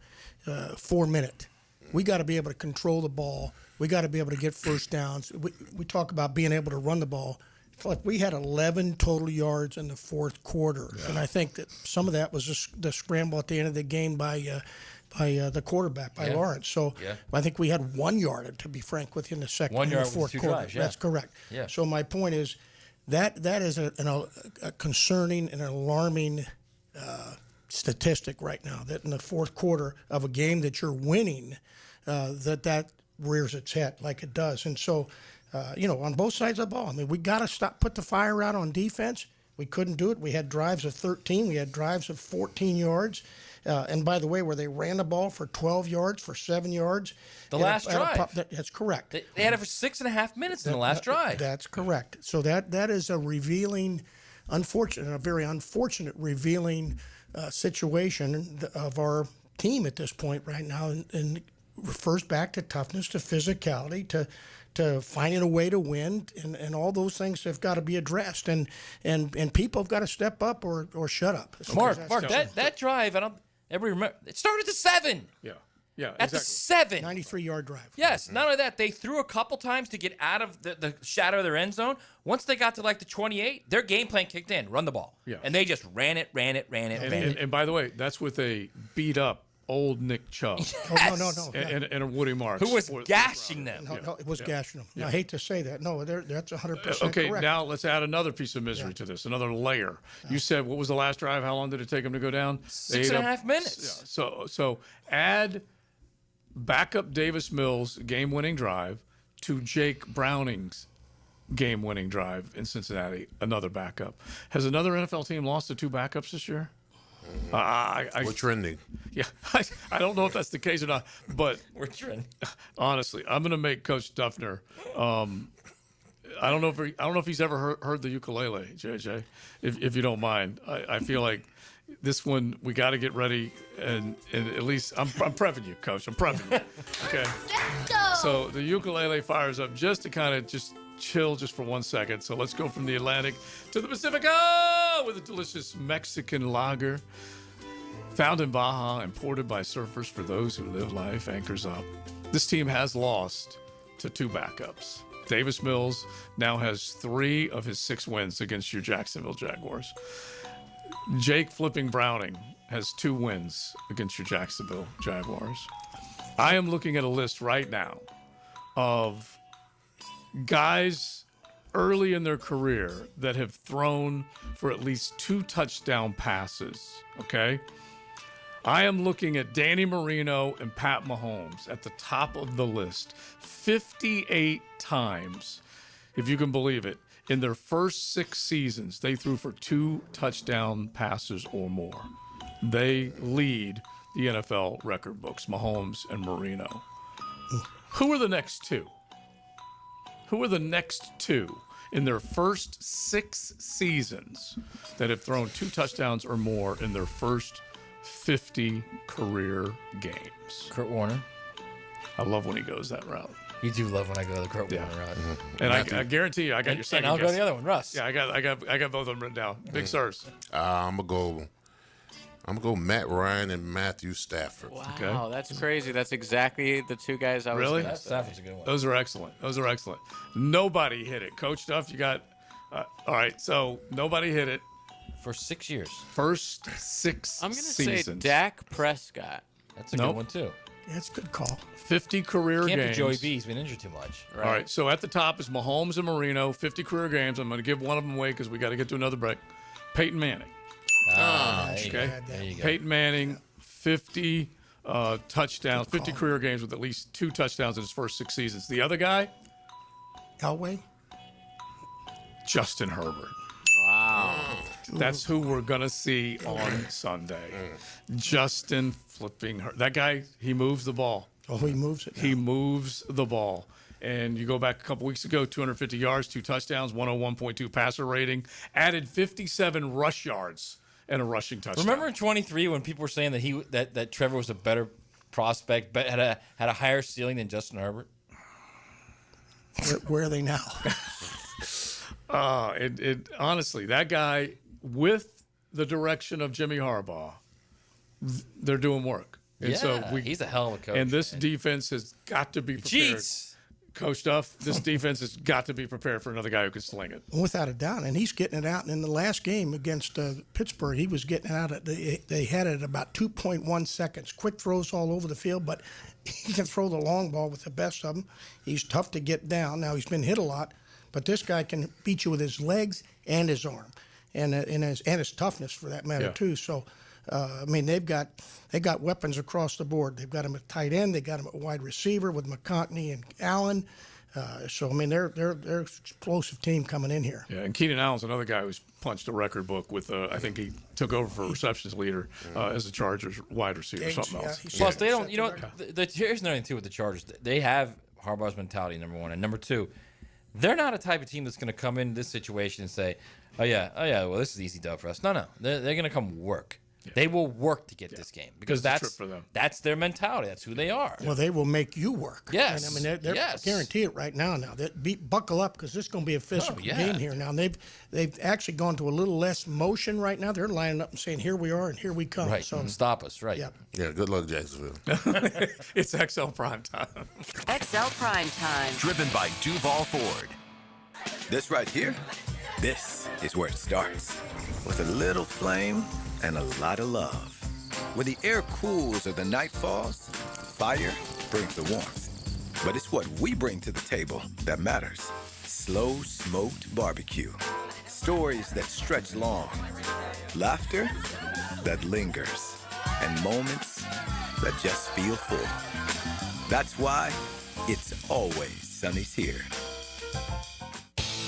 4 minute. We got to be able to control the ball. We got to be able to get first downs. We talk about being able to run the ball. Like we had 11 total yards in the fourth quarter, and I think that some of that was just the scramble at the end of the game by the quarterback, by Lawrence. So I think we had 1 yard, to be frank with you, in the second, 1 yard in the fourth with 2 quarter. drives, That's correct. Yeah. So my point is that is a concerning and alarming statistic right now. That in the fourth quarter of a game that you're winning, that rears its head like it does, and so. On both sides of the ball. I mean, we got to put the fire out on defense. We couldn't do it. We had drives of 13. We had drives of 14 yards. And by the way, where they ran the ball for 12 yards, for 7 yards. The last drive. That's correct. They had it for 6.5 minutes in the last drive. That's correct. So that is a revealing a very unfortunate, revealing situation of our team at this point right now, and refers back to toughness, to physicality, to finding a way to win, and all those things have got to be addressed, and people have got to step up or shut up. Mark, that drive, everybody remember, it started at the 7. Yeah, at the 7. 93-yard drive. Yes, not only that, they threw a couple times to get out of the shadow of their end zone. Once they got to like the 28, their game plan kicked in, run the ball. Yeah. And they just ran it. And by the way, that's with a beat-up old Nick Chubb. No. And a Woody Marks. Who was gashing them. No, it was gashing them. I hate to say that. No, that's 100% Okay, correct. now let's add another piece of misery to this, another layer. You said, what was the last drive? How long did it take them to go down? 6.5 minutes. Yeah, so add backup Davis Mills' game-winning drive to Jake Browning's game-winning drive in Cincinnati, another backup. Has another NFL team lost to 2 backups this year? We're trending. Yeah, I don't know if that's the case or not, but we're trending. Honestly, I'm going to make Coach Duffner. I don't know if he's ever heard the ukulele, JJ. If you don't mind, I feel like this one we got to get ready, and at least I'm prepping you, Coach. I'm prepping you. Okay. Let's go. So the ukulele fires up just to kind of just chill just for 1 second. So let's go from the Atlantic to the Pacific with a delicious Mexican lager. Found in Baja, imported by surfers for those who live life, anchors up. This team has lost to 2 backups. Davis Mills now has 3 of his 6 wins against your Jacksonville Jaguars. Jake Flipping Browning has 2 wins against your Jacksonville Jaguars. I am looking at a list right now of guys early in their career that have thrown for at least 2 touchdown passes, okay? I am looking at Danny Marino and Pat Mahomes at the top of the list. 58 times, if you can believe it, in their first 6 seasons, they threw for 2 touchdown passes or more. They lead the NFL record books, Mahomes and Marino. Who are the next 2? Who are the next 2 in their first 6 seasons that have thrown 2 touchdowns or more in their first 50 career games? Kurt Warner. I love when he goes that route. You do love when I go the Kurt Warner route. Mm-hmm. And I guarantee you, I got your second. And I'll guess. go the other one, Russ. Yeah, I got both of them written down. Big Sirs. I'm gonna go Matt Ryan and Matthew Stafford. Wow, that's crazy. That's exactly the 2 guys I was Really? going to say. Stafford's a good one. Those are excellent. Nobody hit it. Coach Duff, you got. All right, so nobody hit it for 6 years. First 6 I'm going to seasons. say Dak Prescott. That's a good one too. That's a good call. 50 career Can't games. be Joey B. He's been injured too much. All right, so at the top is Mahomes and Marino, 50 career games. I'm going to give one of them away because we got to get to another break. Peyton Manning. There you Okay. go. There you go. Peyton Manning, 50 touchdowns, 50 career games with at least 2 touchdowns in his first 6 seasons. The other guy, Elway. Justin Herbert. Wow. That's who we're going to see on Sunday. Justin flipping her. That guy, he moves the ball. Oh, he moves it now. He moves the ball. And you go back a couple weeks ago, 250 yards, 2 touchdowns, 101.2 passer rating, added 57 rush yards and a rushing touchdown. Remember in 23 when people were saying that that Trevor was a better prospect, but had a higher ceiling than Justin Herbert? Where are they now? Honestly, that guy, with the direction of Jimmy Harbaugh, they're doing work. And he's a hell of a coach. And this defense has got to be prepared. Coach Duff, this defense has got to be prepared for another guy who can sling it. Without a doubt. And he's getting it out. And in the last game against Pittsburgh, he was getting it out. They had it at about 2.1 seconds. Quick throws all over the field, but he can throw the long ball with the best of them. He's tough to get down. Now, he's been hit a lot, but this guy can beat you with his legs and his arm and his toughness for that matter, too. So, I mean, they got weapons across the board. They've got him at tight end. They got him at wide receiver with McConkey and Allen. So I mean, they're an explosive team coming in here. Yeah, and Keenan Allen's another guy who's punched a record book with. I think he took over for receptions leader as the Chargers wide receiver. Something else. Plus, they don't. You know, here's another thing too with the Chargers. They have Harbaugh's mentality. Number 1, and number 2. They're not a type of team that's going to come into this situation and say, oh yeah, well, this is easy dub for us. No. They're going to come work. Yeah. They will work to get this game because that's for them. That's their mentality. That's who they are. Well, they will make you work. Yes. And I mean, they're guarantee it right now. Buckle up because this is going to be a physical game here. Now, they've actually gone to a little less motion right now. They're lining up and saying, here we are and here we come. Right. So stop us. Right. Yeah. Yeah. Good luck, Jacksonville. It's XL Primetime. XL Primetime. Driven by Duval Ford. This right here, this is where it starts. With a little flame and a lot of love. When the air cools or the night falls, fire brings the warmth. But it's what we bring to the table that matters. Slow smoked barbecue. Stories that stretch long. Laughter that lingers. And moments that just feel full. That's why it's always Sonny's here.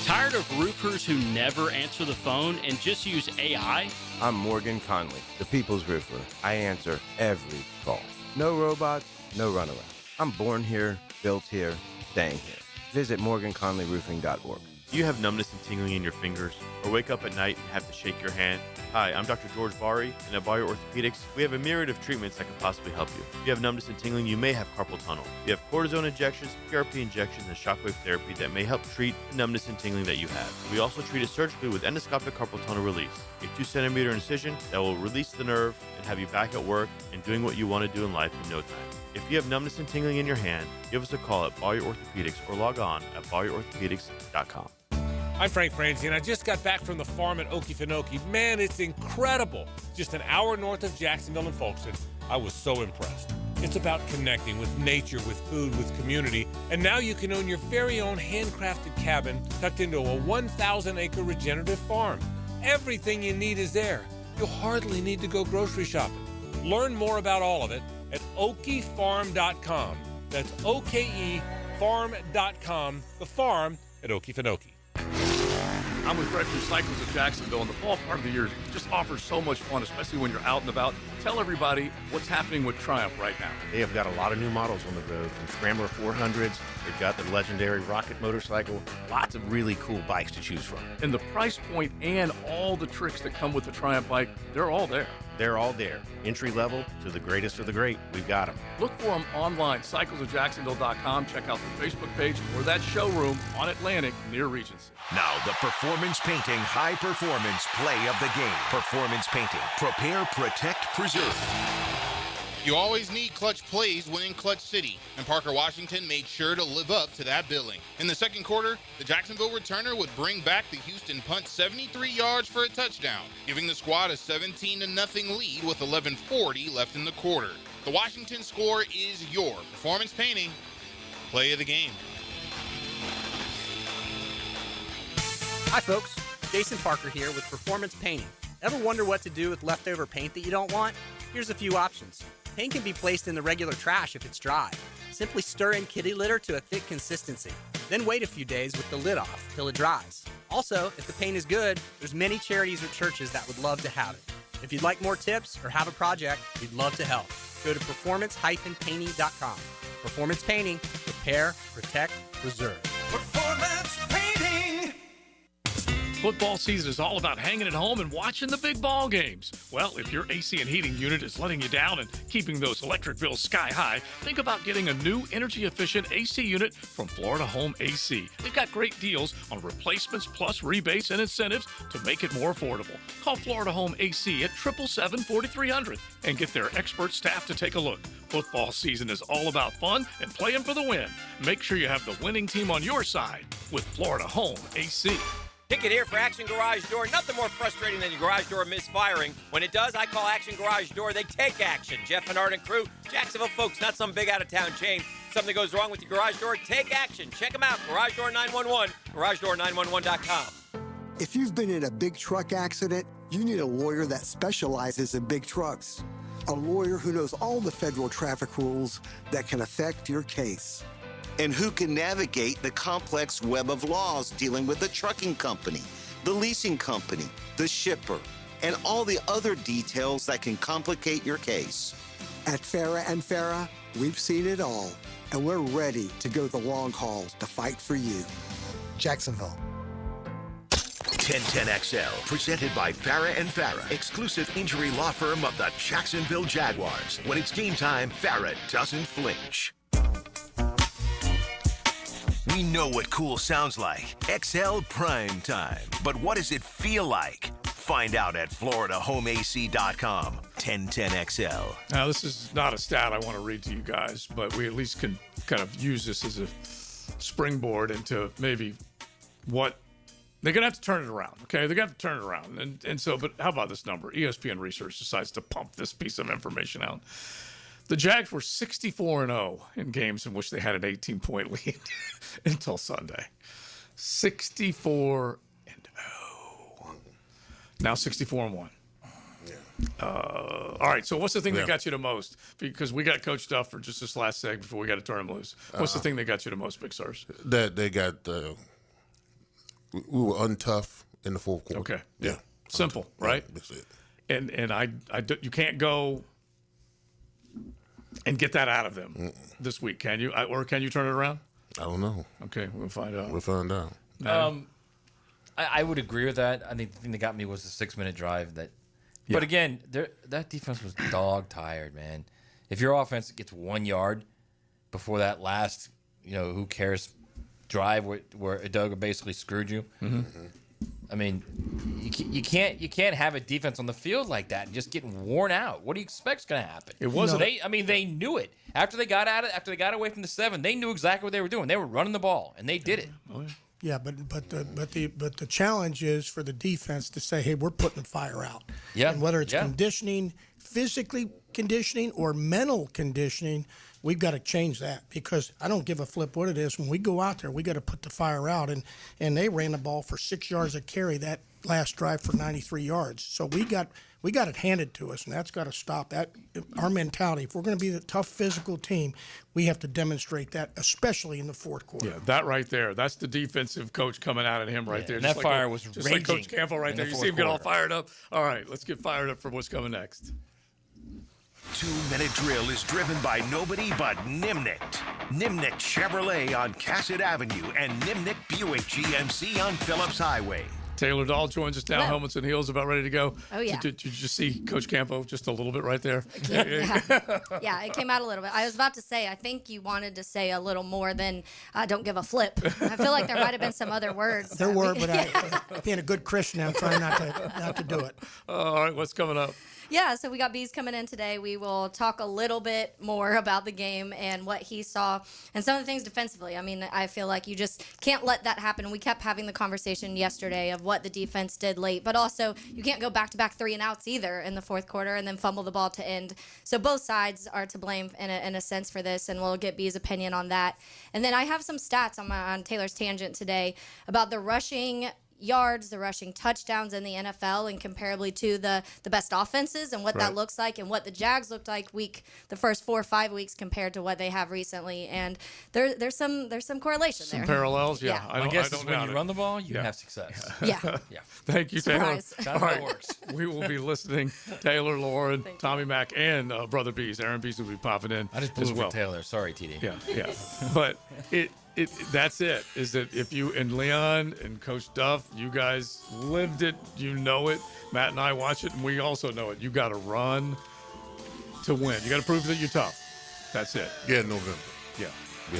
Tired of roofers who never answer the phone and just use AI? I'm Morgan Conley, the People's Roofer. I answer every call. No robots, no runaround. I'm born here, built here, staying here. Visit MorganConleyRoofing.org. Do you have numbness and tingling in your fingers? Or wake up at night and have to shake your hand? Hi, I'm Dr. George Bari, and at Bari Orthopedics, we have a myriad of treatments that can possibly help you. If you have numbness and tingling, you may have carpal tunnel. We have cortisone injections, PRP injections, and shockwave therapy that may help treat the numbness and tingling that you have. We also treat it surgically with endoscopic carpal tunnel release, a 2-centimeter incision that will release the nerve and have you back at work and doing what you want to do in life in no time. If you have numbness and tingling in your hand, give us a call at Bari Orthopedics or log on at BariOrthopedics.com. I'm Frank Franzi, and I just got back from the farm at Okefenokee. Man, it's incredible. Just an hour north of Jacksonville and Folkestone. I was so impressed. It's about connecting with nature, with food, with community. And now you can own your very own handcrafted cabin tucked into a 1,000-acre regenerative farm. Everything you need is there. You'll hardly need to go grocery shopping. Learn more about all of it at okefarm.com. That's O-K-E farm.com, the farm at Okefenokee. I'm with Refuse Cycles of Jacksonville, and the fall part of the year just offers so much fun, especially when you're out and about. Tell everybody what's happening with Triumph right now. They have got a lot of new models on the road, from Scrambler 400s. They've got the legendary Rocket motorcycle. Lots of really cool bikes to choose from. And the price point and all the tricks that come with the Triumph bike, they're all there. They're all there. Entry level to the greatest of the great. We've got them. Look for them online, cyclesofjacksonville.com. Check out their Facebook page or that showroom on Atlantic near Regency. Now, the Performance Painting High Performance Play of the Game. Performance Painting. Prepare, protect, preserve. You always need clutch plays when in Clutch City, and Parker Washington made sure to live up to that billing. In the second quarter, the Jacksonville returner would bring back the Houston punt 73 yards for a touchdown, giving the squad a 17-0 lead with 11:40 left in the quarter. The Washington score is your Performance Painting Play of the Game. Hi folks, Jason Parker here with Performance Painting. Ever wonder what to do with leftover paint that you don't want? Here's a few options. Paint can be placed in the regular trash if it's dry. Simply stir in kitty litter to a thick consistency. Then wait a few days with the lid off till it dries. Also, if the paint is good, there's many charities or churches that would love to have it. If you'd like more tips or have a project, we'd love to help. Go to performance-painting.com. Performance Painting. Repair, protect, preserve. Performance Painting! Football season is all about hanging at home and watching the big ball games. Well, if your AC and heating unit is letting you down and keeping those electric bills sky high, think about getting a new energy-efficient AC unit from Florida Home AC. They've got great deals on replacements plus rebates and incentives to make it more affordable. Call Florida Home AC at 777-4300 and get their expert staff to take a look. Football season is all about fun and playing for the win. Make sure you have the winning team on your side with Florida Home AC. Ticket here for Action Garage Door. Nothing more frustrating than your garage door misfiring. When it does, I call Action Garage Door. They take action. Jeff and Art and crew, Jacksonville folks, not some big out-of-town chain. Something goes wrong with your garage door, take action. Check them out, Garage Door 911, GarageDoor911.com. If you've been in a big truck accident, you need a lawyer that specializes in big trucks. A lawyer who knows all the federal traffic rules that can affect your case. And who can navigate the complex web of laws dealing with the trucking company, the leasing company, the shipper, and all the other details that can complicate your case. At Farah and Farah, we've seen it all, and we're ready to go the long haul to fight for you. Jacksonville. 1010XL, presented by Farrah and Farrah, exclusive injury law firm of the Jacksonville Jaguars. When it's game time, Farrah doesn't flinch. We know what cool sounds like. XL Primetime. But what does it feel like? Find out at FloridaHomeAC.com. 1010XL. Now, this is not a stat I want to read to you guys, but we at least can kind of use this as a springboard into maybe what they're going to have to turn it around. Okay, they're going to have to turn it around. And so, but how about this number? ESPN Research decides to pump this piece of information out. The Jags were 64-0 in games in which they had an 18-point lead until Sunday. 64-0. Now 64-1. All right, so what's the thing that got you the most? Because we got Coach Duff for just this last segment before we got to turn him loose. What's the thing that got you the most, Big Sirs? That they got we were untough in the fourth quarter. Okay, yeah, simple, right? Yeah, that's it. And you can't go and get that out of them this week, can you? Or can you turn it around? I don't know. Okay, we'll find out. We'll find out. I would agree with that. I think the thing that got me was the 6-minute drive. But again, that defense was dog tired, man. If your offense gets 1 yard before that last, who cares drive where Doug basically screwed you. I mean, you can't have a defense on the field like that and just getting worn out. What do you expect's going to happen? It wasn't. They knew it after they got at it. After they got away from the 7, they knew exactly what they were doing. They were running the ball and they did it. Oh, yeah. Yeah, but the challenge is for the defense to say, hey, we're putting the fire out. Yeah. And whether it's conditioning, physically conditioning, or mental conditioning, we've got to change that, because I don't give a flip what it is. When we go out there, we got to put the fire out. And they ran the ball for 6 yards a carry that last drive for 93 yards. So we got it handed to us, and that's got to stop. That our mentality. If we're going to be the tough physical team, we have to demonstrate that, especially in the fourth quarter. Yeah, that right there. That's the defensive coach coming out at him right there. And that fire was just raging like Coach Campbell right there. You see him get all fired up. All right, let's get fired up for what's coming next. 2-minute drill is driven by nobody but Nimnicht. Nimnicht Chevrolet on Cassett Avenue and Nimnicht Buick GMC on Phillips Highway. Taylor Dahl joins us now, helmets and heels, about ready to go. Oh, yeah. Did you just see Coach Campo just a little bit right there? Yeah, it came out a little bit. I was about to say, I think you wanted to say a little more than don't give a flip. I feel like there might have been some other words. There were, but being a good Christian, I'm trying not to do it. All right, what's coming up? Yeah, so we got Bees coming in today. We will talk a little bit more about the game and what he saw and some of the things defensively. I mean, I feel like you just can't let that happen. We kept having the conversation yesterday of what the defense did late, but also you can't go back-to-back 3-and-outs either in the fourth quarter and then fumble the ball to end. So both sides are to blame in a sense for this, and we'll get Bees' opinion on that. And then I have some stats on Taylor's tangent today about the rushing yards, the rushing touchdowns in the NFL, and comparably to the best offenses and what that looks like, and what the Jags looked like the first 4 or 5 weeks compared to what they have recently. And there's some correlation there. Some parallels, yeah. I guess it's when you run the ball, you have success. Yeah. Thank you, Surprise. Taylor. All right, we will be listening. Taylor, Lauren, Tommy Mack, and Brother Bees. Aaron Bees will be popping in I just as blew well. for Taylor. Sorry, TD. Yeah. But that's it. Is that if you and Leon and Coach Duff, you guys lived it, you know it. Matt and I watch it, and we also know it. You got to run to win. You got to prove that you're tough. That's it. Yeah, November. Yeah.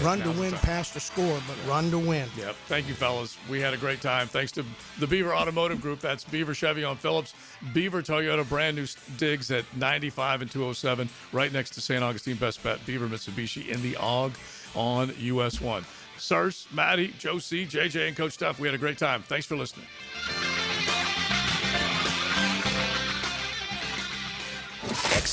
Run to win, pass to score, but run to win. Yep. Thank you, fellas. We had a great time. Thanks to the Beaver Automotive Group. That's Beaver Chevy on Phillips. Beaver Toyota, brand new digs at 95 and 207, right next to St. Augustine Best Bet. Beaver Mitsubishi in the AUG on US 1. Sirs, Maddie, Joe C., JJ, and Coach Duff, we had a great time. Thanks for listening.